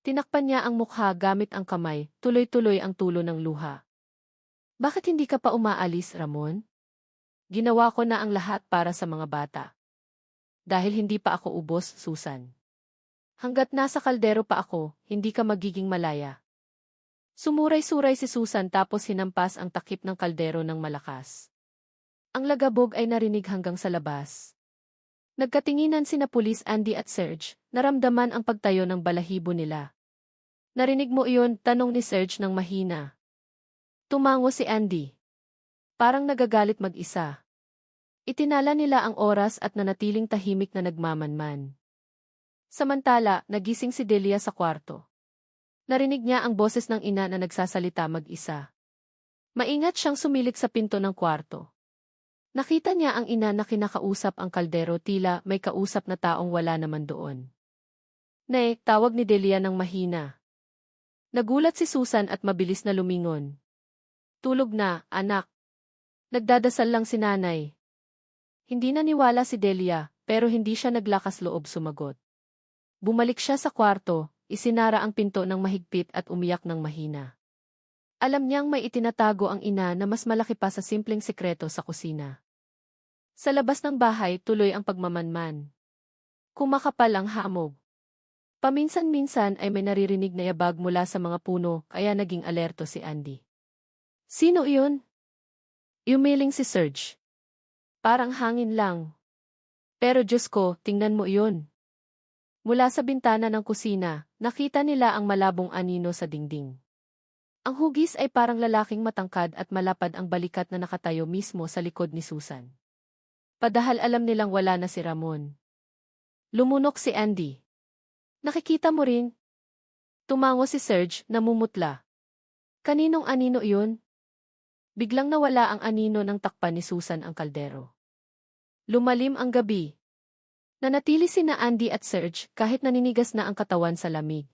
Tinakpan niya ang mukha gamit ang kamay, tuloy-tuloy ang tulo ng luha. Bakit hindi ka pa umaalis, Ramon? Ginawa ko na ang lahat para sa mga bata. Dahil hindi pa ako ubos, Susan. Hanggat nasa kaldero pa ako, hindi ka magiging malaya. Sumuray-suray si Susan tapos hinampas ang takip ng kaldero ng malakas. Ang lagabog ay narinig hanggang sa labas. Nagkatinginan sina Pulis Andy at Serge, naramdaman ang pagtayo ng balahibo nila. Narinig mo iyon, tanong ni Serge ng mahina. Tumango si Andy. Parang nagagalit mag-isa. Itinala nila ang oras at nanatiling tahimik na nagmamanman. Samantala, nagising si Delia sa kwarto. Narinig niya ang boses ng ina na nagsasalita mag-isa. Maingat siyang sumilik sa pinto ng kwarto. Nakita niya ang ina na kinakausap ang kaldero tila may kausap na taong wala naman doon. Nay, tawag ni Delia ng mahina. Nagulat si Susan at mabilis na lumingon. Tulog na, anak. Nagdadasal lang si nanay. Hindi naniwala si Delia, pero hindi siya naglakas loob sumagot. Bumalik siya sa kwarto, isinara ang pinto ng mahigpit at umiyak ng mahina. Alam niyang may itinatago ang ina na mas malaki pa sa simpleng sekreto sa kusina. Sa labas ng bahay, tuloy ang pagmamanman. Kumakapal ang hamog. Paminsan-minsan ay may naririnig na yabag mula sa mga puno, kaya naging alerto si Andy. Sino iyon? Yumiling si Serge. Parang hangin lang. Pero Diyos ko, tingnan mo iyon. Mula sa bintana ng kusina, nakita nila ang malabong anino sa dingding. Ang hugis ay parang lalaking matangkad at malapad ang balikat na nakatayo mismo sa likod ni Susan. Padahal alam nilang wala na si Ramon. Lumunok si Andy. Nakikita mo rin? Tumango si Serge, namumutla. Kaninong anino iyon? Biglang nawala ang anino ng takpan ni Susan ang kaldero. Lumalim ang gabi. Nanatili sina Andy at Serge kahit naninigas na ang katawan sa lamig.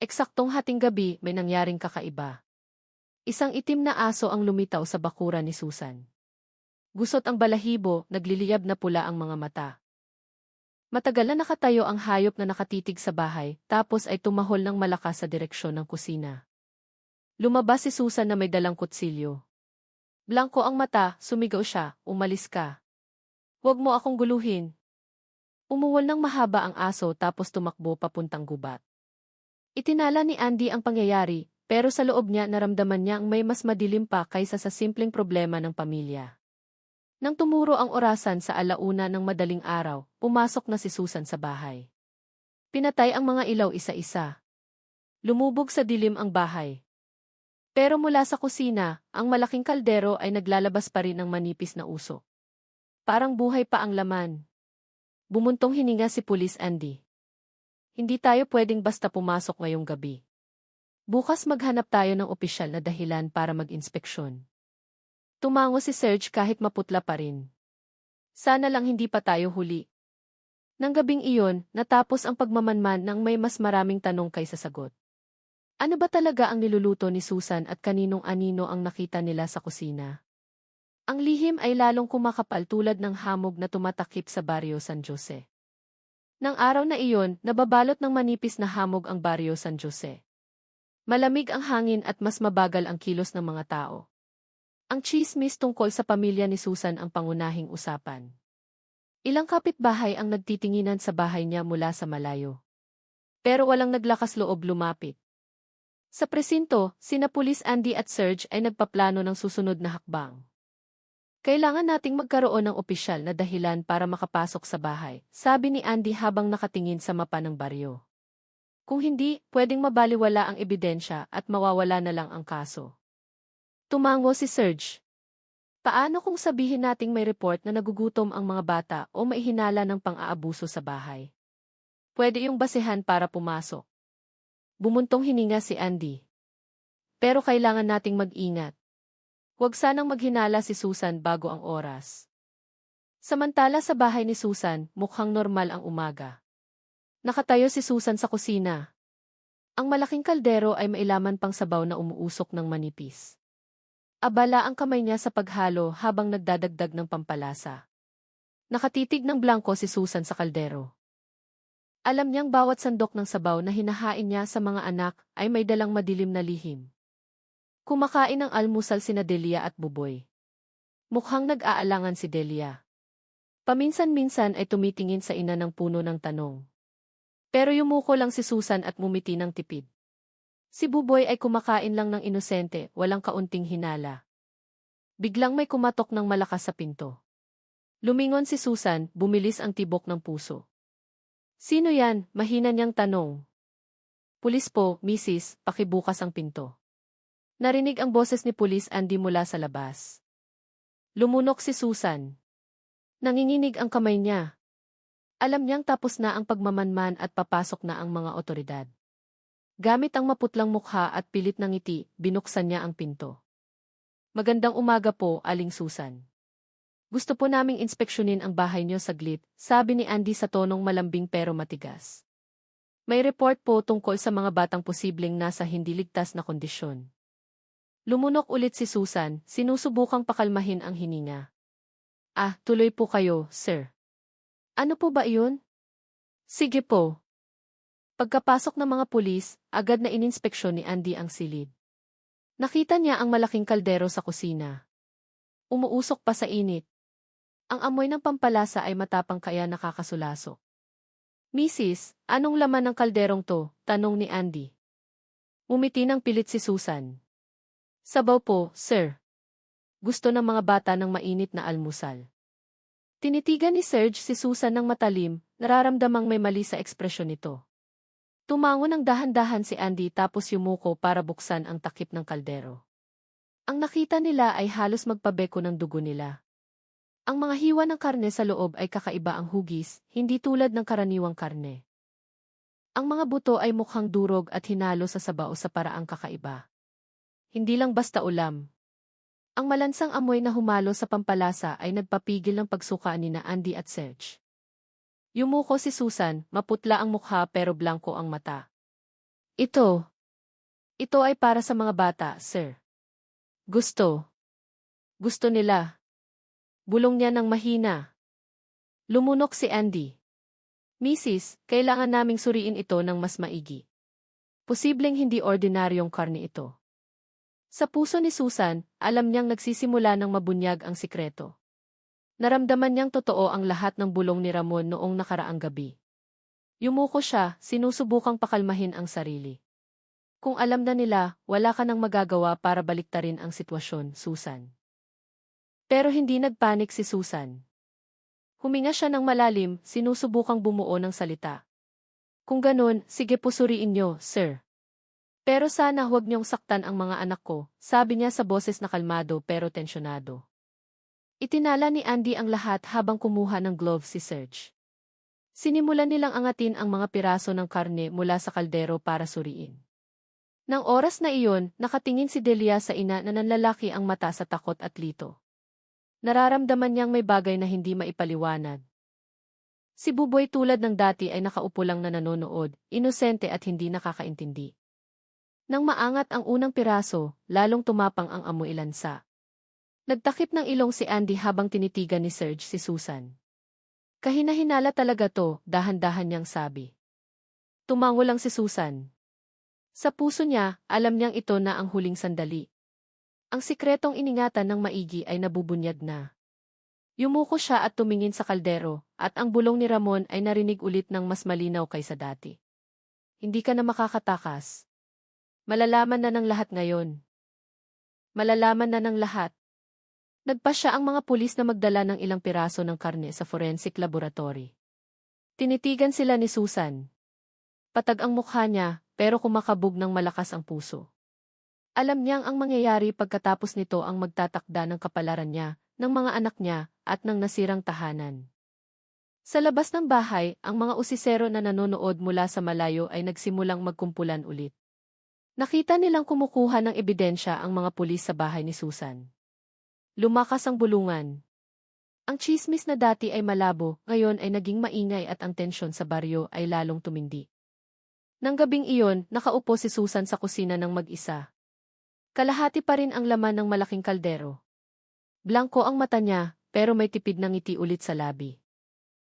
Eksaktong hating gabi may nangyaring kakaiba. Isang itim na aso ang lumitaw sa bakuran ni Susan. Gusot ang balahibo, nagliliyab na pula ang mga mata. Matagal na nakatayo ang hayop na nakatitig sa bahay, tapos ay tumahol ng malakas sa direksyon ng kusina. Lumabas si Susan na may dalang kutsilyo. Blanko ang mata, sumigaw siya, umalis ka. Huwag mo akong guluhin. Umuwol ng mahaba ang aso tapos tumakbo papuntang gubat. Itinala ni Andy ang pangyayari, pero sa loob niya naramdaman niya ang may mas madilim pa kaysa sa simpleng problema ng pamilya. Nang tumuro ang orasan sa alauna ng madaling araw, pumasok na si Susan sa bahay. Pinatay ang mga ilaw isa-isa. Lumubog sa dilim ang bahay. Pero mula sa kusina, ang malaking kaldero ay naglalabas pa rin ng manipis na usok. Parang buhay pa ang laman. Bumuntong hininga si Pulis Andy. Hindi tayo pwedeng basta pumasok ngayong gabi. Bukas maghanap tayo ng opisyal na dahilan para mag-inspeksyon. Tumango si Serge kahit maputla pa rin. Sana lang hindi pa tayo huli. Nang gabing iyon, natapos ang pagmamanman nang may mas maraming tanong kaysa sagot. Ano ba talaga ang niluluto ni Susan at kaninong anino ang nakita nila sa kusina? Ang lihim ay lalong kumakapal tulad ng hamog na tumatakip sa Barrio San Jose. Nang araw na iyon, nababalot ng manipis na hamog ang Barrio San Jose. Malamig ang hangin at mas mabagal ang kilos ng mga tao. Ang tsismis tungkol sa pamilya ni Susan ang pangunahing usapan. Ilang kapitbahay ang nagtitinginan sa bahay niya mula sa malayo. Pero walang naglakas loob lumapit. Sa presinto, sina Pulis Andy at Serge ay nagpaplano ng susunod na hakbang. Kailangan nating magkaroon ng opisyal na dahilan para makapasok sa bahay, sabi ni Andy habang nakatingin sa mapa ng baryo. Kung hindi, pwedeng mabaliwala ang ebidensya at mawawala na lang ang kaso. Tumango si Serge. Paano kung sabihin nating may report na nagugutom ang mga bata o maihinala ng pang-aabuso sa bahay? Pwede yung basehan para pumasok. Bumuntong hininga si Andy. Pero kailangan nating mag-ingat. Huwag sanang maghinala si Susan bago ang oras. Samantala sa bahay ni Susan, mukhang normal ang umaga. Nakatayo si Susan sa kusina. Ang malaking kaldero ay mailaman pang sabaw na umuusok ng manipis. Abala ang kamay niya sa paghalo habang nagdadagdag ng pampalasa. Nakatitig ng blanko si Susan sa kaldero. Alam niyang bawat sandok ng sabaw na hinahain niya sa mga anak ay may dalang madilim na lihim. Kumakain ng almusal sina Delia at Buboy. Mukhang nag-aalangan si Delia. Paminsan-minsan ay tumitingin sa ina ng puno ng tanong. Pero yumuko lang si Susan at mumiti ng tipid. Si Buboy ay kumakain lang ng inosente, walang kaunting hinala. Biglang may kumatok ng malakas sa pinto. Lumingon si Susan, bumilis ang tibok ng puso. Sino yan? Mahina niyang tanong. Pulis po, Mrs., pakibukas ang pinto. Narinig ang boses ni Pulis Andy mula sa labas. Lumunok si Susan. Nanginginig ang kamay niya. Alam niyang tapos na ang pagmamanman at papasok na ang mga otoridad. Gamit ang maputlang mukha at pilit ng ngiti, binuksan niya ang pinto. Magandang umaga po, Aling Susan. Gusto po naming inspeksyonin ang bahay niyo saglit, sabi ni Andy sa tonong malambing pero matigas. May report po tungkol sa mga batang posibleng nasa hindi ligtas na kondisyon. Lumunok ulit si Susan, sinusubukang pakalmahin ang hininga. Tuloy po kayo, sir. Ano po ba iyon? Sige po. Pagkapasok ng mga pulis, agad na ininspeksyon ni Andy ang silid. Nakita niya ang malaking kaldero sa kusina. Umuusok pa sa init. Ang amoy ng pampalasa ay matapang kaya nakakasulasok. Mrs., anong laman ng kalderong to? Tanong ni Andy. Umiti ng pilit si Susan. Sabaw po, sir. Gusto ng mga bata ng mainit na almusal. Tinitigan ni Serge si Susan ng matalim, nararamdamang may mali sa ekspresyon nito. Tumango ng dahan-dahan si Andy tapos yumuko para buksan ang takip ng kaldero. Ang nakita nila ay halos magpabeko ng dugo nila. Ang mga hiwa ng karne sa loob ay kakaiba ang hugis, hindi tulad ng karaniwang karne. Ang mga buto ay mukhang durog at hinalo sa sabaw sa paraang kakaiba. Hindi lang basta ulam. Ang malansang amoy na humalo sa pampalasa ay nagpapigil ng pagsuka ni na Andy at Serge. Yumuko si Susan, maputla ang mukha pero blanko ang mata. Ito ay para sa mga bata, sir. Gusto nila. Bulong niya ng mahina. Lumunok si Andy. Mrs., kailangan naming suriin ito ng mas maigi. Posibleng hindi ordinaryong karne ito. Sa puso ni Susan, alam niyang nagsisimula ng mabunyag ang sikreto. Naramdaman niyang totoo ang lahat ng bulong ni Ramon noong nakaraang gabi. Yumuko siya, sinusubukang pakalmahin ang sarili. Kung alam na nila, wala ka nang magagawa para baliktarin ang sitwasyon, Susan. Pero hindi nagpanik si Susan. Huminga siya ng malalim, sinusubukang bumuo ng salita. Kung ganun, sige po suriin niyo, sir. Pero sana huwag niyong saktan ang mga anak ko, sabi niya sa boses na kalmado pero tensyonado. Itinala ni Andy ang lahat habang kumuha ng glove si Serge. Sinimulan nilang angatin ang mga piraso ng karne mula sa kaldero para suriin. Nang oras na iyon, nakatingin si Delia sa ina na nanlalaki ang mata sa takot at lito. Nararamdaman niyang may bagay na hindi maipaliwanag. Si Buboy tulad ng dati ay nakaupo lang na nanonood, inosente at hindi nakakaintindi. Nang maangat ang unang piraso, lalong tumapang ang amoy lansa. Nagtakip ng ilong si Andy habang tinitigan ni Serge si Susan. Kahina-hinala talaga to, dahan-dahan niyang sabi. Tumango lang si Susan. Sa puso niya, alam niyang ito na ang huling sandali. Ang sikretong iningatan ng maigi ay nabubunyag na. Yumuko siya at tumingin sa kaldero, at ang bulong ni Ramon ay narinig ulit ng mas malinaw kaysa dati. Hindi ka na makakatakas. Malalaman na ng lahat ngayon. Malalaman na ng lahat. Nagpasya ang mga pulis na magdala ng ilang piraso ng karne sa forensic laboratory. Tinitigan sila ni Susan. Patag ang mukha niya, pero kumakabog ng malakas ang puso. Alam niyang ang mangyayari pagkatapos nito ang magtatakda ng kapalaran niya, ng mga anak niya, at ng nasirang tahanan. Sa labas ng bahay, ang mga usisero na nanonood mula sa malayo ay nagsimulang magkumpulan ulit. Nakita nilang kumukuha ng ebidensya ang mga pulis sa bahay ni Susan. Lumakas ang bulungan. Ang tsismis na dati ay malabo, ngayon ay naging maingay at ang tensyon sa baryo ay lalong tumindi. Nang gabing iyon, nakaupo si Susan sa kusina ng mag-isa. Kalahati pa rin ang laman ng malaking kaldero. Blanko ang mata niya, pero may tipid ng ngiti ulit sa labi.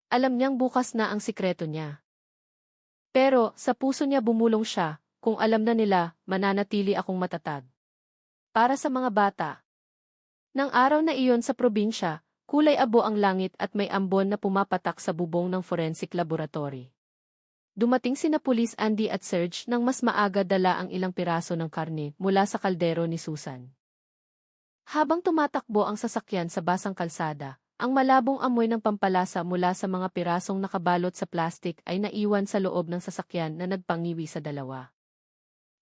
Alam niyang bukas na ang sikreto niya. Pero, sa puso niya bumulong siya, kung alam na nila, mananatili akong matatag. Para sa mga bata. Nang araw na iyon sa probinsya, kulay abo ang langit at may ambon na pumapatak sa bubong ng forensic laboratory. Dumating sina Pulis Andy at Serge nang mas maaga dala ang ilang piraso ng karne mula sa kaldero ni Susan. Habang tumatakbo ang sasakyan sa basang kalsada, ang malabong amoy ng pampalasa mula sa mga pirasong nakabalot sa plastik ay naiwan sa loob ng sasakyan na nagpangiwi sa dalawa.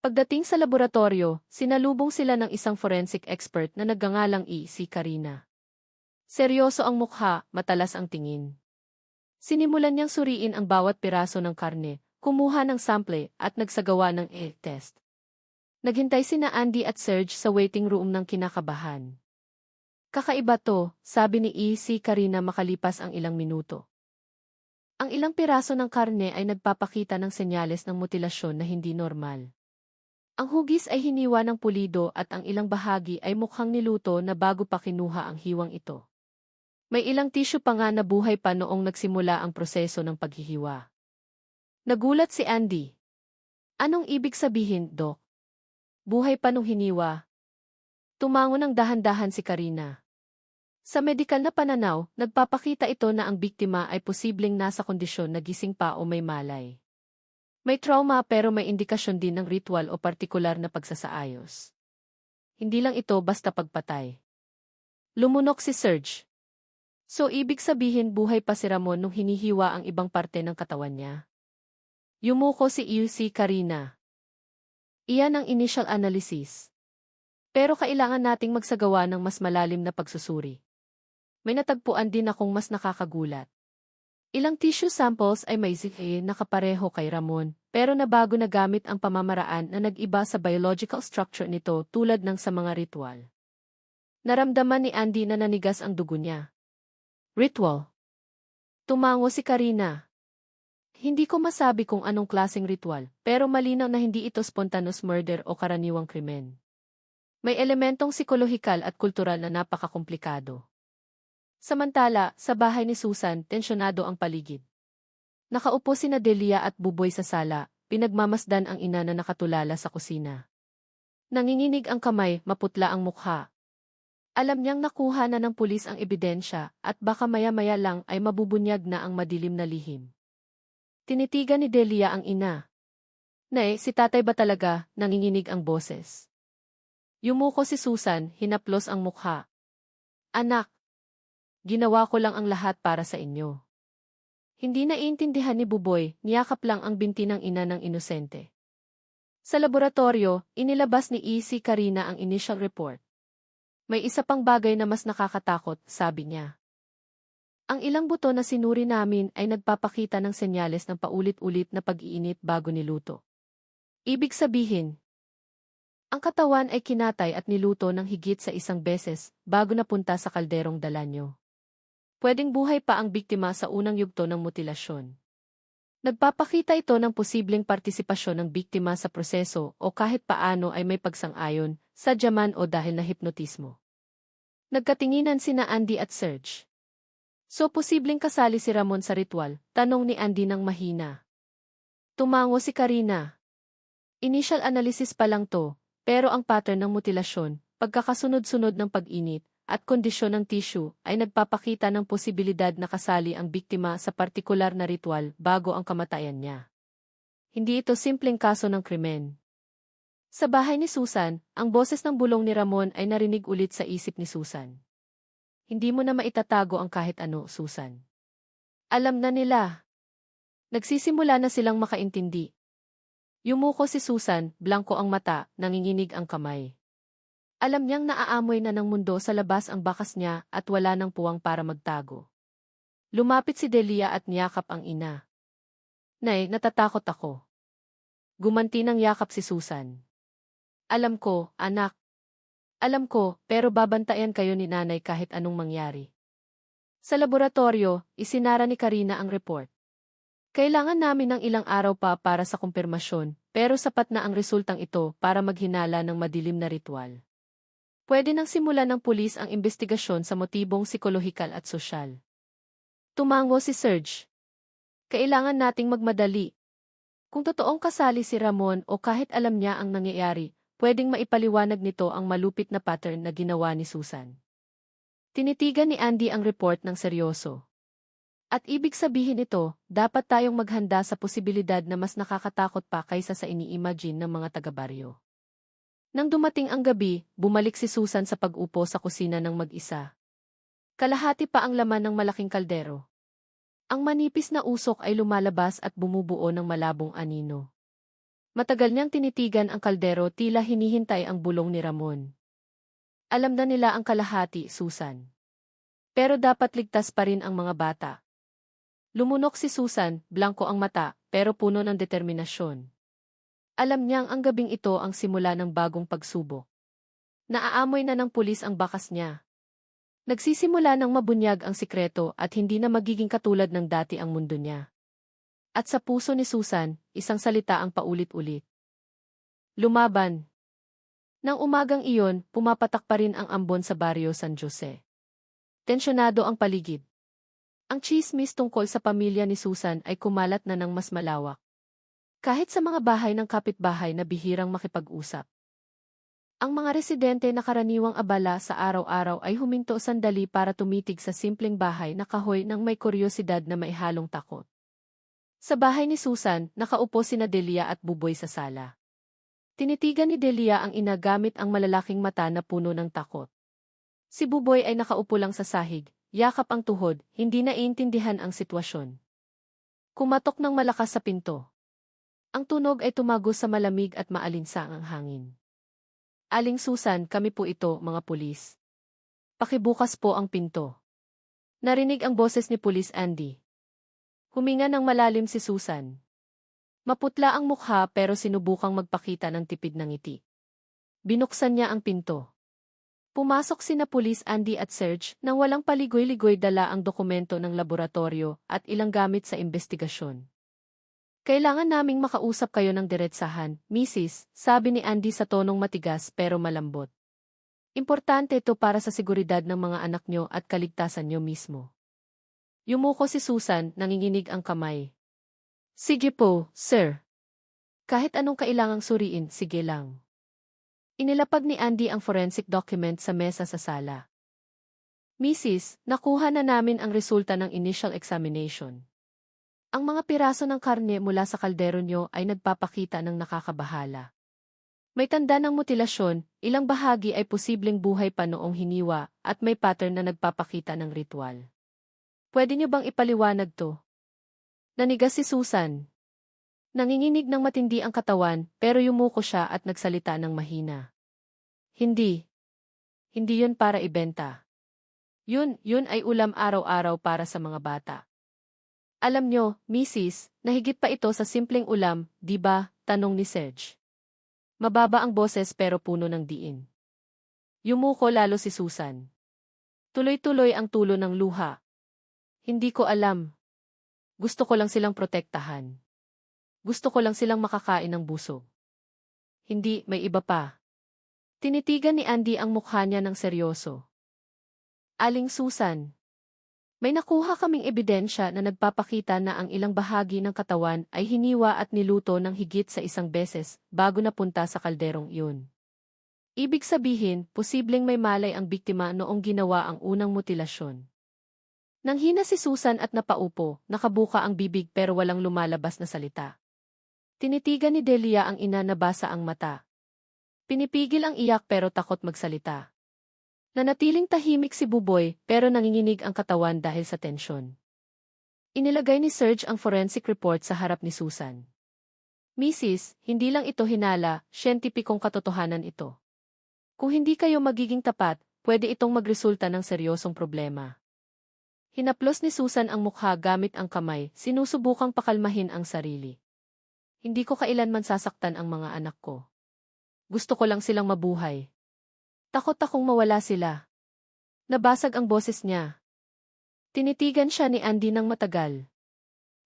Pagdating sa laboratorio, sinalubong sila ng isang forensic expert na nagngangalang si Karina. Seryoso ang mukha, matalas ang tingin. Sinimulan niyang suriin ang bawat piraso ng karne, kumuha ng sample at nagsagawa ng test. Naghintay sina Andy at Serge sa waiting room ng kinakabahan. Kakaiba to, sabi ni si Karina makalipas ang ilang minuto. Ang ilang piraso ng karne ay nagpapakita ng senyales ng mutilasyon na hindi normal. Ang hugis ay hiniwa ng pulido at ang ilang bahagi ay mukhang niluto na bago pa kinuha ang hiwang ito. May ilang tissue pa nga na buhay pa noong nagsimula ang proseso ng paghihiwa. Nagulat si Andy. Anong ibig sabihin, Doc? Buhay pa nung hiniwa? Tumango ng dahan-dahan si Karina. Sa medikal na pananaw, nagpapakita ito na ang biktima ay posibleng nasa kondisyon na gising pa o may malay. May trauma pero may indikasyon din ng ritual o partikular na pagsasaayos. Hindi lang ito basta pagpatay. Lumunok si Serge. So ibig sabihin buhay pa si Ramon nung hinihiwa ang ibang parte ng katawan niya? Yumuko si Karina. Iyan ang initial analysis. Pero kailangan nating magsagawa ng mas malalim na pagsusuri. May natagpuan din akong mas nakakagulat. Ilang tissue samples ay may nakapareho kay Ramon, pero nabago na gamit ang pamamaraan na nag-iba sa biological structure nito tulad ng sa mga ritual. Naramdaman ni Andy na nanigas ang dugo niya. Ritual. Tumango si Karina. Hindi ko masabi kung anong klaseng ritual, pero malinaw na hindi ito spontaneous murder o karaniwang krimen. May elementong psikolohikal at kultural na napakakomplikado. Samantala, sa bahay ni Susan, tensyonado ang paligid. Nakaupo sina Delia at Buboy sa sala, pinagmamasdan ang ina na nakatulala sa kusina. Nanginginig ang kamay, maputla ang mukha. Alam niyang nakuha na ng pulis ang ebidensya at baka maya-maya lang ay mabubunyag na ang madilim na lihim. Tinitigan ni Delia ang ina. Nay, si tatay ba talaga? Nanginginig ang boses. Yumuko si Susan, hinaplos ang mukha. Anak, ginawa ko lang ang lahat para sa inyo. Hindi naiintindihan ni Buboy, niyakap lang ang binti ng ina ng inosente. Sa laboratorio, inilabas ni si Karina ang initial report. May isa pang bagay na mas nakakatakot, sabi niya. Ang ilang buto na sinuri namin ay nagpapakita ng senyales ng paulit-ulit na pag-iinit bago niluto. Ibig sabihin, ang katawan ay kinatay at niluto ng higit sa isang beses bago napunta sa kalderong dala nyo. Pwedeng buhay pa ang biktima sa unang yugto ng mutilasyon. Nagpapakita ito ng posibleng partisipasyon ng biktima sa proseso o kahit paano ay may pagsang-ayon, sadyaman o dahil na hipnotismo. Nagkatinginan sina Andy at Serge. So posibleng kasali si Ramon sa ritual, tanong ni Andy ng mahina. Tumango si Karina. Initial analysis pa lang to, pero ang pattern ng mutilasyon, pagkakasunod-sunod ng pag-init, at kondisyon ng tissue ay nagpapakita ng posibilidad na kasali ang biktima sa partikular na ritual bago ang kamatayan niya. Hindi ito simpleng kaso ng krimen. Sa bahay ni Susan, ang boses ng bulong ni Ramon ay narinig ulit sa isip ni Susan. Hindi mo na maitatago ang kahit ano, Susan. Alam na nila. Nagsisimula na silang makaintindi. Yumuko si Susan, blanko ang mata, nanginginig ang kamay. Alam niyang naaamoy na ng mundo sa labas ang bakas niya at wala nang puwang para magtago. Lumapit si Delia at niyakap ang ina. Nay, natatakot ako. Gumanti ng yakap si Susan. Alam ko, anak. Alam ko, pero babantayan kayo ni nanay kahit anong mangyari. Sa laboratorio, isinara ni Karina ang report. Kailangan namin ng ilang araw pa para sa kumpirmasyon, pero sapat na ang resultang ito para maghinala ng madilim na ritual. Pwede nang simulan ng pulis ang investigasyon sa motibong psikolohikal at sosyal. Tumango si Serge. Kailangan nating magmadali. Kung totoong kasali si Ramon o kahit alam niya ang nangyayari, pwedeng maipaliwanag nito ang malupit na pattern na ginawa ni Susan. Tinitigan ni Andy ang report ng seryoso. At ibig sabihin ito, dapat tayong maghanda sa posibilidad na mas nakakatakot pa kaysa sa ini-imagine ng mga taga-baryo. Nang dumating ang gabi, bumalik si Susan sa pag-upo sa kusina ng mag-isa. Kalahati pa ang laman ng malaking kaldero. Ang manipis na usok ay lumalabas at bumubuo ng malabong anino. Matagal niyang tinitigan ang kaldero, tila hinihintay ang bulong ni Ramon. Alam na nila ang kalahati, Susan. Pero dapat ligtas pa rin ang mga bata. Lumunok si Susan, blanko ang mata, pero puno ng determinasyon. Alam niyang ang gabing ito ang simula ng bagong pagsubok. Naaamoy na ng pulis ang bakas niya. Nagsisimula ng mabunyag ang sikreto at hindi na magiging katulad ng dati ang mundo niya. At sa puso ni Susan, isang salita ang paulit-ulit. Lumaban. Nang umagang iyon, pumapatak pa rin ang ambon sa baryo San Jose. Tensyonado ang paligid. Ang tsismis tungkol sa pamilya ni Susan ay kumalat na ng mas malawak. Kahit sa mga bahay ng kapitbahay na bihirang makipag-usap. Ang mga residente na karaniwang abala sa araw-araw ay huminto sandali para tumitig sa simpleng bahay na kahoy ng may kuryosidad na may halong takot. Sa bahay ni Susan, nakaupo sina Delia at Buboy sa sala. Tinitigan ni Delia ang ina gamit ang malalaking mata na puno ng takot. Si Buboy ay nakaupo lang sa sahig, yakap ang tuhod, hindi naiintindihan ang sitwasyon. Kumatok ng malakas sa pinto. Ang tunog ay tumagos sa malamig at maalinsangang hangin. Aling Susan, kami po ito, mga pulis. Pakibukas po ang pinto. Narinig ang boses ni Pulis Andy. Huminga ng malalim si Susan. Maputla ang mukha pero sinubukang magpakita ng tipid ng ngiti. Binuksan niya ang pinto. Pumasok sina Pulis Andy at Serge nang walang paligoy-ligoy, dala ang dokumento ng laboratorio at ilang gamit sa investigasyon. Kailangan naming makausap kayo ng diretsahan, Mrs., sabi ni Andy sa tonong matigas pero malambot. Importante ito para sa seguridad ng mga anak nyo at kaligtasan nyo mismo. Yumuko si Susan, nanginginig ang kamay. Sige po, sir. Kahit anong kailangang suriin, sige lang. Inilapag ni Andy ang forensic document sa mesa sa sala. Mrs., nakuha na namin ang resulta ng initial examination. Ang mga piraso ng karne mula sa kaldero nyo ay nagpapakita ng nakakabahala. May tanda ng mutilasyon, ilang bahagi ay posibleng buhay pa noong hiniwa, at may pattern na nagpapakita ng ritual. Pwede nyo bang ipaliwanag to? Nanigas si Susan. Nanginginig ng matindi ang katawan, pero yumuko siya at nagsalita ng mahina. Hindi. Hindi yun para ibenta. Yun ay ulam araw-araw para sa mga bata. Alam nyo, Mrs., nahigit pa ito sa simpleng ulam, di ba? Tanong ni Serge. Mababa ang boses pero puno ng diin. Yumuko lalo si Susan. Tuloy-tuloy ang tulo ng luha. Hindi ko alam. Gusto ko lang silang protektahan. Gusto ko lang silang makakain ng busog. Hindi, may iba pa. Tinitigan ni Andy ang mukha niya ng seryoso. Aling Susan. May nakuha kaming ebidensya na nagpapakita na ang ilang bahagi ng katawan ay hiniwa at niluto ng higit sa isang beses bago napunta sa kalderong iyon. Ibig sabihin, posibleng may malay ang biktima noong ginawa ang unang mutilasyon. Nanghina si Susan at napaupo, nakabuka ang bibig pero walang lumalabas na salita. Tinitigan ni Delia ang ina na basa ang mata. Pinipigil ang iyak pero takot magsalita. Nanatiling tahimik si Buboy pero nanginginig ang katawan dahil sa tensyon. Inilagay ni Serge ang forensic report sa harap ni Susan. Mrs., hindi lang ito hinala, siyentipikong katotohanan ito. Kung hindi kayo magiging tapat, pwede itong magresulta ng seryosong problema. Hinaplos ni Susan ang mukha gamit ang kamay, sinusubukang pakalmahin ang sarili. Hindi ko kailanman sasaktan ang mga anak ko. Gusto ko lang silang mabuhay. Takot akong mawala sila. Nabasag ang boses niya. Tinitigan siya ni Andy ng matagal.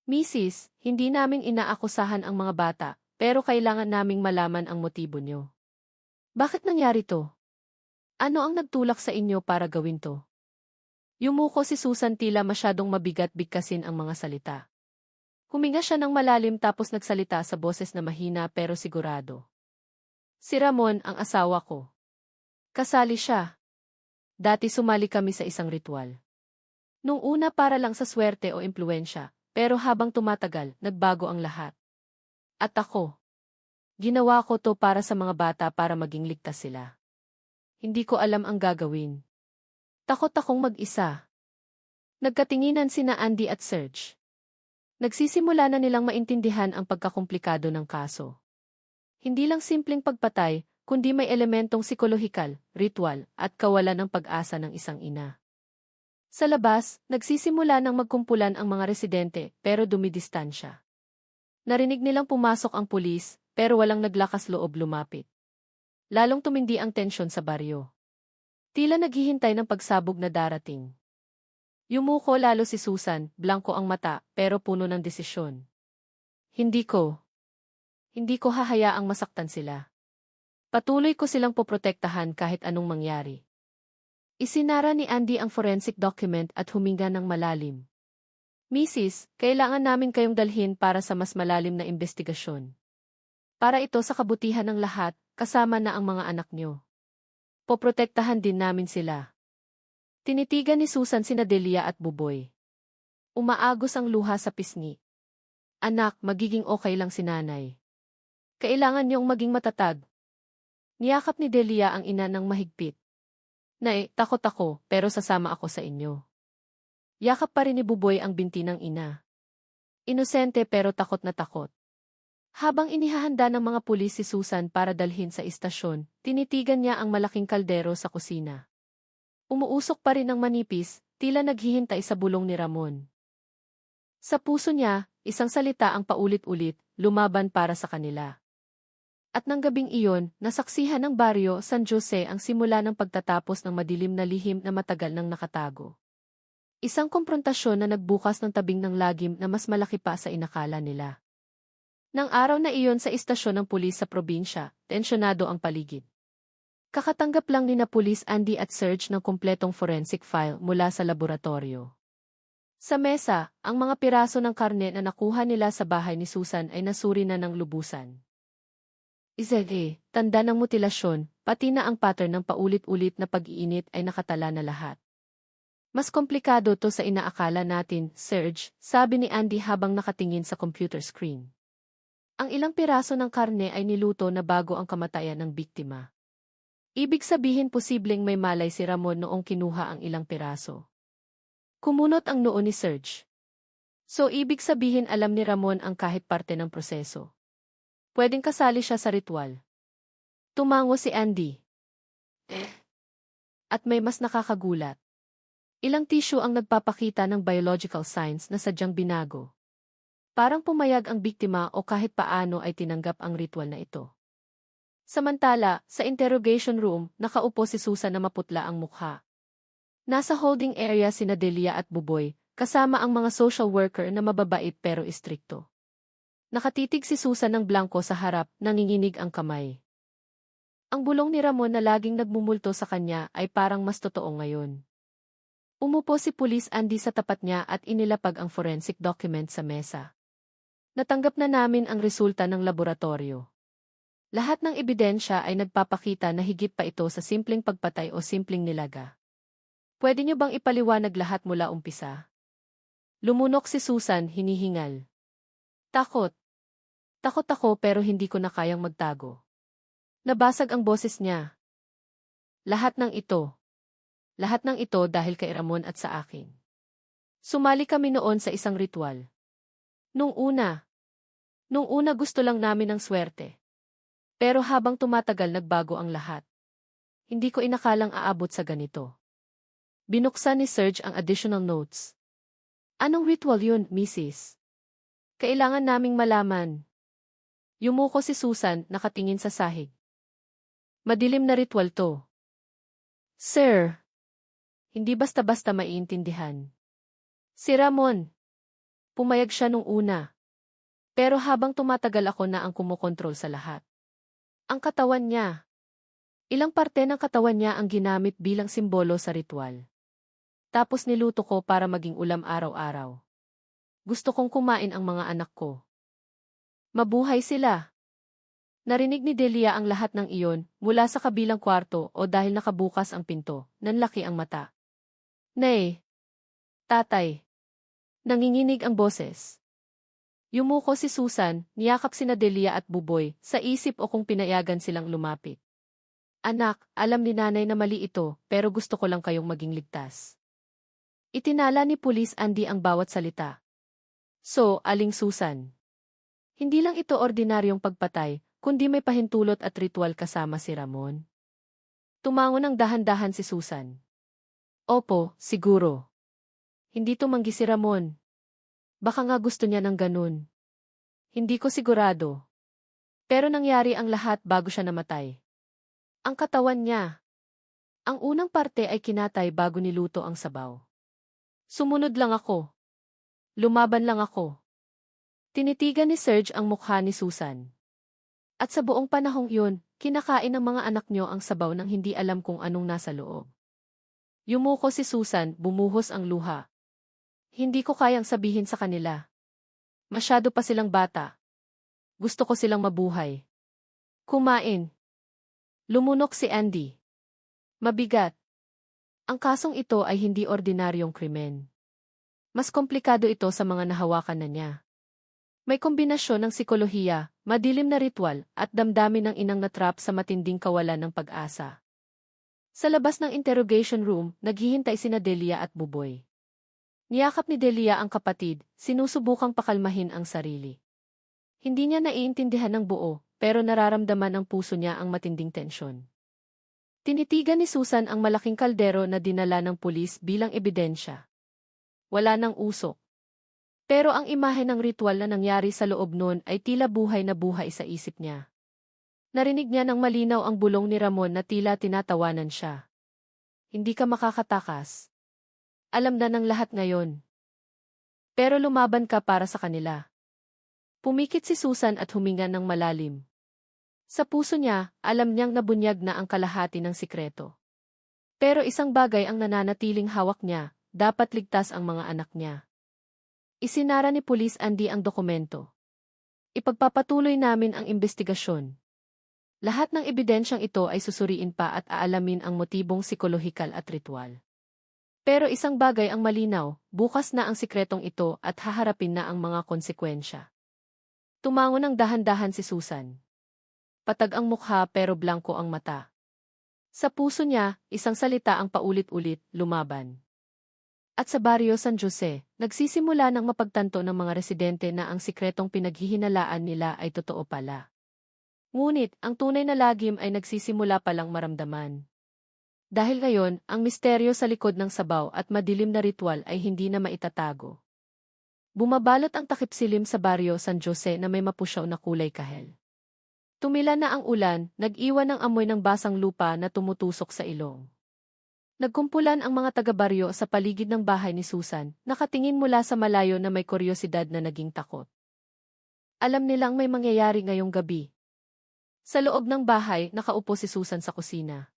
Mrs., hindi namin inaakusahan ang mga bata, pero kailangan naming malaman ang motibo niyo. Bakit nangyari to? Ano ang nagtulak sa inyo para gawin to? Yumuko si Susan tila masyadong mabigat bigkasin ang mga salita. Huminga siya ng malalim tapos nagsalita sa boses na mahina pero sigurado. Si Ramon ang asawa ko. Kasali siya. Dati sumali kami sa isang ritual. Nung una para lang sa swerte o impluensya, pero habang tumatagal, nagbago ang lahat. At ako. Ginawa ko to para sa mga bata para maging ligtas sila. Hindi ko alam ang gagawin. Takot akong mag-isa. Nagkatinginan sina Andy at Serge. Nagsisimula na nilang maintindihan ang pagkakomplikado ng kaso. Hindi lang simpleng pagpatay, kundi may elementong psikolohikal, ritual, at kawalan ng pag-asa ng isang ina. Sa labas, nagsisimula ng magkumpulan ang mga residente pero dumidistansya. Narinig nilang pumasok ang pulis pero walang naglakas loob lumapit. Lalong tumindi ang tensyon sa baryo. Tila naghihintay ng pagsabog na darating. Yumuko lalo si Susan, blanko ang mata, pero puno ng desisyon. Hindi ko hahayaang masaktan sila. Patuloy ko silang poprotektahan kahit anong mangyari. Isinara ni Andy ang forensic document at huminga ng malalim. Mrs., kailangan namin kayong dalhin para sa mas malalim na investigasyon. Para ito sa kabutihan ng lahat, kasama na ang mga anak niyo. Poprotektahan din namin sila. Tinitigan ni Susan sina Delia at Buboy. Umaagos ang luha sa pisngi. Anak, magiging okay lang si nanay. Kailangan niyong maging matatag. Niyakap ni Delia ang ina ng mahigpit. Nay, takot ako, pero sasama ako sa inyo. Yakap pa rin ni Buboy ang binti ng ina. Inosente pero takot na takot. Habang inihahanda ng mga pulis si Susan para dalhin sa istasyon, tinitigan niya ang malaking kaldero sa kusina. Umuusok pa rin ang manipis, tila naghihintay sa bulong ni Ramon. Sa puso niya, isang salita ang paulit-ulit, lumaban para sa kanila. At nang gabing iyon, nasaksihan ng baryo San Jose ang simula ng pagtatapos ng madilim na lihim na matagal nang nakatago. Isang komprontasyon na nagbukas ng tabing ng lagim na mas malaki pa sa inakala nila. Nang araw na iyon sa istasyon ng pulis sa probinsya, tensyonado ang paligid. Kakatanggap lang ni na pulis Andy at Serge ng kumpletong forensic file mula sa laboratorio. Sa mesa, ang mga piraso ng karne na nakuha nila sa bahay ni Susan ay nasuri na ng lubusan. Tanda ng mutilasyon, pati na ang pattern ng paulit-ulit na pag-iinit ay nakatala na lahat. Mas komplikado to sa inaakala natin, Serge, sabi ni Andy habang nakatingin sa computer screen. Ang ilang piraso ng karne ay niluto na bago ang kamatayan ng biktima. Ibig sabihin posibleng may malay si Ramon noong kinuha ang ilang piraso. Kumunot ang noo ni Serge. So ibig sabihin alam ni Ramon ang kahit parte ng proseso. Pwedeng kasali siya sa ritual. Tumango si Andy. At may mas nakakagulat. Ilang tissue ang nagpapakita ng biological signs na sadyang binago. Parang pumayag ang biktima o kahit paano ay tinanggap ang ritual na ito. Samantala, sa interrogation room, nakaupo si Susan na maputla ang mukha. Nasa holding area sina Delia at Buboy, kasama ang mga social worker na mababait pero istrikto. Nakatitig si Susan ng blanko sa harap, nanginginig ang kamay. Ang bulong ni Ramon na laging nagmumulto sa kanya ay parang mas totoo ngayon. Umupo si Pulis Andy sa tapat niya at inilapag ang forensic document sa mesa. Natanggap na namin ang resulta ng laboratorio. Lahat ng ebidensya ay nagpapakita na higit pa ito sa simpleng pagpatay o simpleng nilaga. Pwede niyo bang ipaliwanag lahat mula umpisa? Lumunok si Susan, hinihingal. Takot. Takot ako pero hindi ko na kayang magtago. Nabasag ang boses niya. Lahat ng ito. Lahat ng ito dahil kay Ramon at sa akin. Sumali kami noon sa isang ritual. Nung una gusto lang namin ng swerte. Pero habang tumatagal nagbago ang lahat. Hindi ko inakalang aabot sa ganito. Binuksan ni Serge ang additional notes. Anong ritual yun, Mrs.? Kailangan naming malaman. Yumuko si Susan, nakatingin sa sahig. Madilim na ritual to. Sir, hindi basta-basta maiintindihan. Si Ramon. Pumayag siya nung una. Pero habang tumatagal ako na ang kumokontrol sa lahat. Ang katawan niya. Ilang parte ng katawan niya ang ginamit bilang simbolo sa ritual. Tapos niluto ko para maging ulam araw-araw. Gusto kong kumain ang mga anak ko. Mabuhay sila. Narinig ni Delia ang lahat ng iyon mula sa kabilang kwarto o dahil nakabukas ang pinto, nanlaki ang mata. Nay! Tatay! Nanginginig ang boses. Yumuko si Susan, niyakap sina Delia at Buboy, sa isip o kung pinayagan silang lumapit. Anak, alam ni nanay na mali ito, pero gusto ko lang kayong maging ligtas. Itinala ni Pulis Andy ang bawat salita. So, Aling Susan. Hindi lang ito ordinaryong pagpatay, kundi may pahintulot at ritual kasama si Ramon. Tumango ng dahan-dahan si Susan. Opo, siguro. Hindi tumanggi si Ramon. Baka nga gusto niya ng ganun. Hindi ko sigurado. Pero nangyari ang lahat bago siya namatay. Ang katawan niya. Ang unang parte ay kinatay bago niluto ang sabaw. Sumunod lang ako. Lumaban lang ako. Tinitigan ni Serge ang mukha ni Susan. At sa buong panahong yun, kinakain ng mga anak niyo ang sabaw nang hindi alam kung anong nasa loob. Yumuko si Susan, bumuhos ang luha. Hindi ko kayang sabihin sa kanila. Masyado pa silang bata. Gusto ko silang mabuhay. Kumain. Lumunok si Andy. Mabigat. Ang kasong ito ay hindi ordinaryong krimen. Mas komplikado ito sa mga nahawakan na niya. May kombinasyon ng sikolohiya, madilim na ritual, at damdamin ng inang natrap sa matinding kawalan ng pag-asa. Sa labas ng interrogation room, naghihintay sina Delia at Buboy. Niyakap ni Delia ang kapatid, sinusubukang pakalmahin ang sarili. Hindi niya naiintindihan ng buo, pero nararamdaman ng puso niya ang matinding tensyon. Tinitigan ni Susan ang malaking kaldero na dinala ng pulis bilang ebidensya. Wala nang usok. Pero ang imahe ng ritual na nangyari sa loob nun ay tila buhay na buhay sa isip niya. Narinig niya ng malinaw ang bulong ni Ramon na tila tinatawanan siya. Hindi ka makakatakas. Alam na ng lahat ngayon. Pero lumaban ka para sa kanila. Pumikit si Susan at huminga ng malalim. Sa puso niya, alam niyang nabunyag na ang kalahati ng sikreto. Pero isang bagay ang nananatiling hawak niya, dapat ligtas ang mga anak niya. Isinara ni Pulis Andy ang dokumento. Ipagpapatuloy namin ang investigasyon. Lahat ng ebidensyang ito ay susuriin pa at aalamin ang motibong psikolohikal at ritual. Pero isang bagay ang malinaw, bukas na ang sikretong ito at haharapin na ang mga konsekwensya. Tumango ng dahan-dahan si Susan. Patag ang mukha pero blanko ang mata. Sa puso niya, isang salita ang paulit-ulit, lumaban. At sa Barrio San Jose, nagsisimula ng mapagtanto ng mga residente na ang sikretong pinaghihinalaan nila ay totoo pala. Ngunit, ang tunay na lagim ay nagsisimula palang maramdaman. Dahil ngayon, ang misteryo sa likod ng sabaw at madilim na ritual ay hindi na maitatago. Bumabalot ang takip-silim sa Barrio San Jose na may mapusyaw na kulay kahel. Tumila na ang ulan, nag-iwan ng amoy ng basang lupa na tumutusok sa ilong. Nagkumpulan ang mga taga-baryo sa paligid ng bahay ni Susan, nakatingin mula sa malayo na may kuryosidad na naging takot. Alam nilang may mangyayari ngayong gabi. Sa loob ng bahay, nakaupo si Susan sa kusina.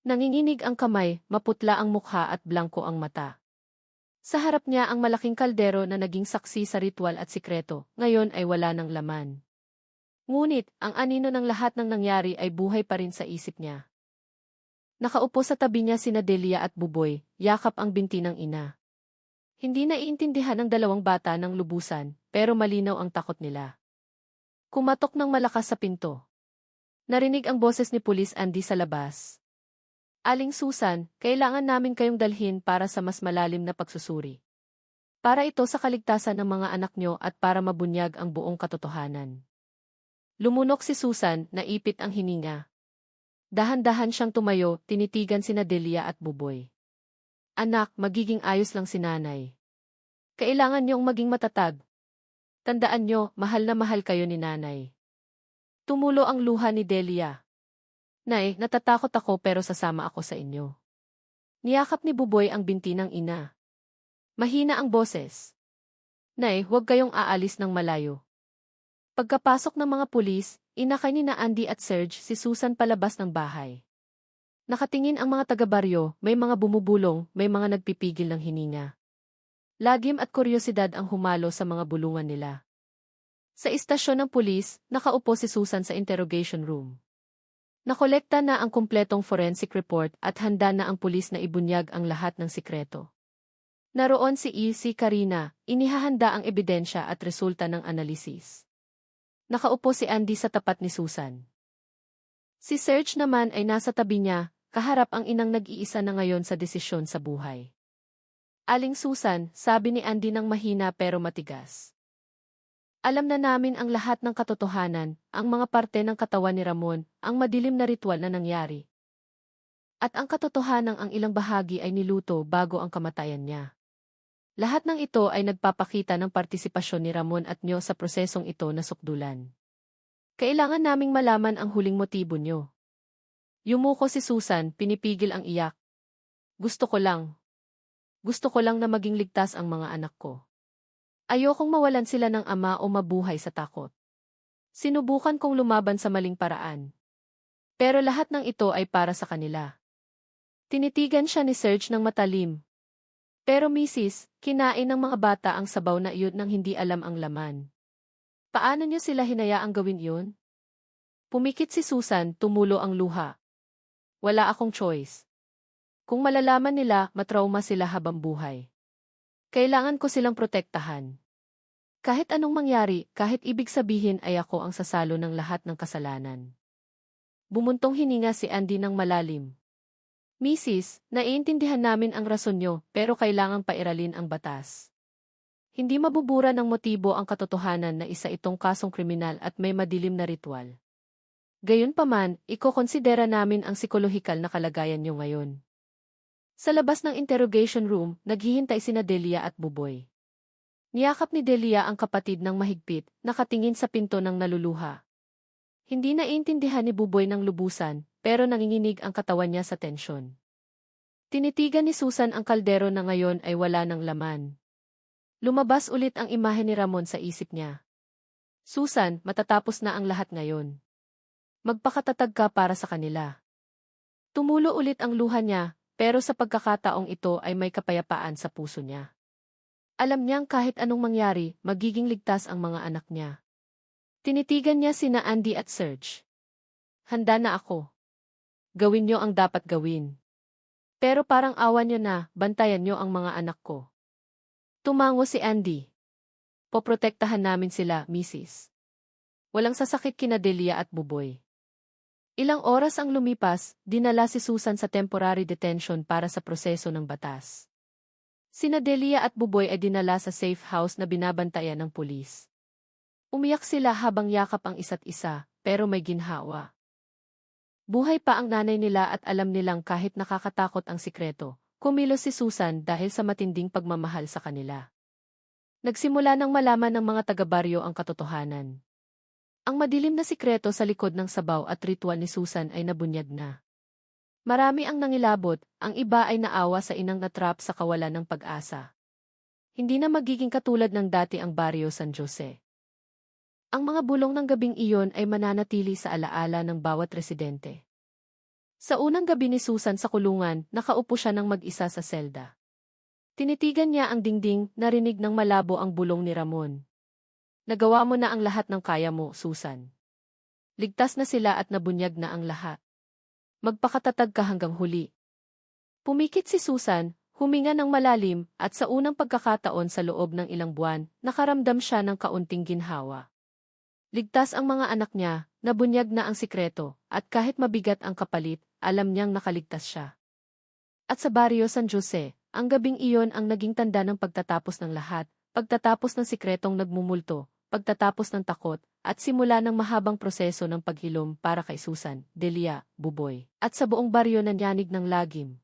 Nanginginig ang kamay, maputla ang mukha at blanko ang mata. Sa harap niya ang malaking kaldero na naging saksi sa ritual at sikreto, ngayon ay wala ng laman. Ngunit, ang anino ng lahat ng nangyari ay buhay pa rin sa isip niya. Nakaupo sa tabi niya sina Delia at Buboy, yakap ang binti ng ina. Hindi naiintindihan ng dalawang bata ng lubusan, pero malinaw ang takot nila. Kumatok ng malakas sa pinto. Narinig ang boses ni Pulis Andy sa labas. Aling Susan, kailangan namin kayong dalhin para sa mas malalim na pagsusuri. Para ito sa kaligtasan ng mga anak nyo at para mabunyag ang buong katotohanan. Lumunok si Susan, naipit ang hininga. Dahan-dahan siyang tumayo, tinitigan sina Delia at Buboy. Anak, magiging ayos lang si nanay. Kailangan niyong maging matatag. Tandaan nyo, mahal na mahal kayo ni nanay. Tumulo ang luha ni Delia. Nay, natatakot ako pero sasama ako sa inyo. Niyakap ni Buboy ang binti ng ina. Mahina ang boses. Nay, huwag kayong aalis ng malayo. Pagkapasok ng mga pulis, inakay ni na Andy at Serge si Susan palabas ng bahay. Nakatingin ang mga taga-baryo, may mga bumubulong, may mga nagpipigil ng hininga. Lagim at kuryosidad ang humalo sa mga bulungan nila. Sa istasyon ng pulis, nakaupo si Susan sa interrogation room. Nakolekta na ang kumpletong forensic report at handa na ang pulis na ibunyag ang lahat ng sikreto. Naroon si Karina, inihahanda ang ebidensya at resulta ng analisis. Nakaupo si Andy sa tapat ni Susan. Si Serge naman ay nasa tabi niya, kaharap ang inang nag-iisa na ngayon sa desisyon sa buhay. Aling Susan, sabi ni Andy ng mahina pero matigas. Alam na namin ang lahat ng katotohanan, ang mga parte ng katawan ni Ramon, ang madilim na ritual na nangyari. At ang katotohanan ang ilang bahagi ay niluto bago ang kamatayan niya. Lahat ng ito ay nagpapakita ng partisipasyon ni Ramon at nyo sa prosesong ito na sukdulan. Kailangan naming malaman ang huling motibo nyo. Yumuko si Susan, pinipigil ang iyak. Gusto ko lang na maging ligtas ang mga anak ko. Ayokong mawalan sila ng ama o mabuhay sa takot. Sinubukan kong lumaban sa maling paraan. Pero lahat ng ito ay para sa kanila. Tinitigan siya ni Serge ng matalim. Pero Mrs., kinain ng mga bata ang sabaw na iyon nang hindi alam ang laman. Paano niyo sila hinayaang gawin iyon? Pumikit si Susan, tumulo ang luha. Wala akong choice. Kung malalaman nila, matrauma sila habang buhay. Kailangan ko silang protektahan. Kahit anong mangyari, kahit ibig sabihin ay ako ang sasalo ng lahat ng kasalanan. Bumuntong hininga si Andy ng malalim. Mrs., naiintindihan namin ang rason nyo, pero kailangang pairalin ang batas. Hindi mabubura ng motibo ang katotohanan na isa itong kasong kriminal at may madilim na ritual. Gayunpaman, ikokonsidera namin ang psikolohikal na kalagayan nyo ngayon. Sa labas ng interrogation room, naghihintay sina Delia at Buboy. Niyakap ni Delia ang kapatid ng mahigpit, nakatingin sa pinto ng naluluha. Hindi naiintindihan ni Buboy ng lubusan, pero nanginginig ang katawan niya sa tensyon. Tinitigan ni Susan ang kaldero na ngayon ay wala ng laman. Lumabas ulit ang imahe ni Ramon sa isip niya. Susan, matatapos na ang lahat ngayon. Magpakatatag ka para sa kanila. Tumulo ulit ang luha niya, pero sa pagkakataong ito ay may kapayapaan sa puso niya. Alam niyang kahit anong mangyari, magiging ligtas ang mga anak niya. Tinitigan niya sina Andy at Serge. Handa na ako. Gawin niyo ang dapat gawin. Pero parang awa niyo na, bantayan niyo ang mga anak ko. Tumango si Andy. Poprotektahan namin sila, Mrs. Walang sasakit kina Delia at Buboy. Ilang oras ang lumipas, dinala si Susan sa temporary detention para sa proseso ng batas. Sina Delia at Buboy ay dinala sa safe house na binabantayan ng pulis. Umiyak sila habang yakap ang isa't isa, pero may ginhawa. Buhay pa ang nanay nila at alam nilang kahit nakakatakot ang sikreto, kumilos si Susan dahil sa matinding pagmamahal sa kanila. Nagsimula nang malaman ng mga taga-baryo ang katotohanan. Ang madilim na sikreto sa likod ng sabaw at ritual ni Susan ay nabunyag na. Marami ang nangilabot, ang iba ay naawa sa inang natrap sa kawalan ng pag-asa. Hindi na magiging katulad ng dati ang baryo San Jose. Ang mga bulong ng gabing iyon ay mananatili sa alaala ng bawat residente. Sa unang gabi ni Susan sa kulungan, nakaupo siya ng mag-isa sa selda. Tinitigan niya ang dingding, narinig ng malabo ang bulong ni Ramon. Nagawa mo na ang lahat ng kaya mo, Susan. Ligtas na sila at nabunyag na ang lahat. Magpakatatag ka hanggang huli. Pumikit si Susan, huminga ng malalim, at sa unang pagkakataon sa loob ng ilang buwan, nakaramdam siya ng kaunting ginhawa. Ligtas ang mga anak niya, Nabunyag na ang sikreto, at kahit mabigat ang kapalit, alam niyang nakaligtas siya. At sa Barrio San Jose, ang gabing iyon ang naging tanda ng pagtatapos ng lahat, pagtatapos ng sikretong nagmumulto, pagtatapos ng takot, at simula ng mahabang proseso ng paghilom para kay Susan, Delia, Buboy, at sa buong baryo na yanig ng lagim.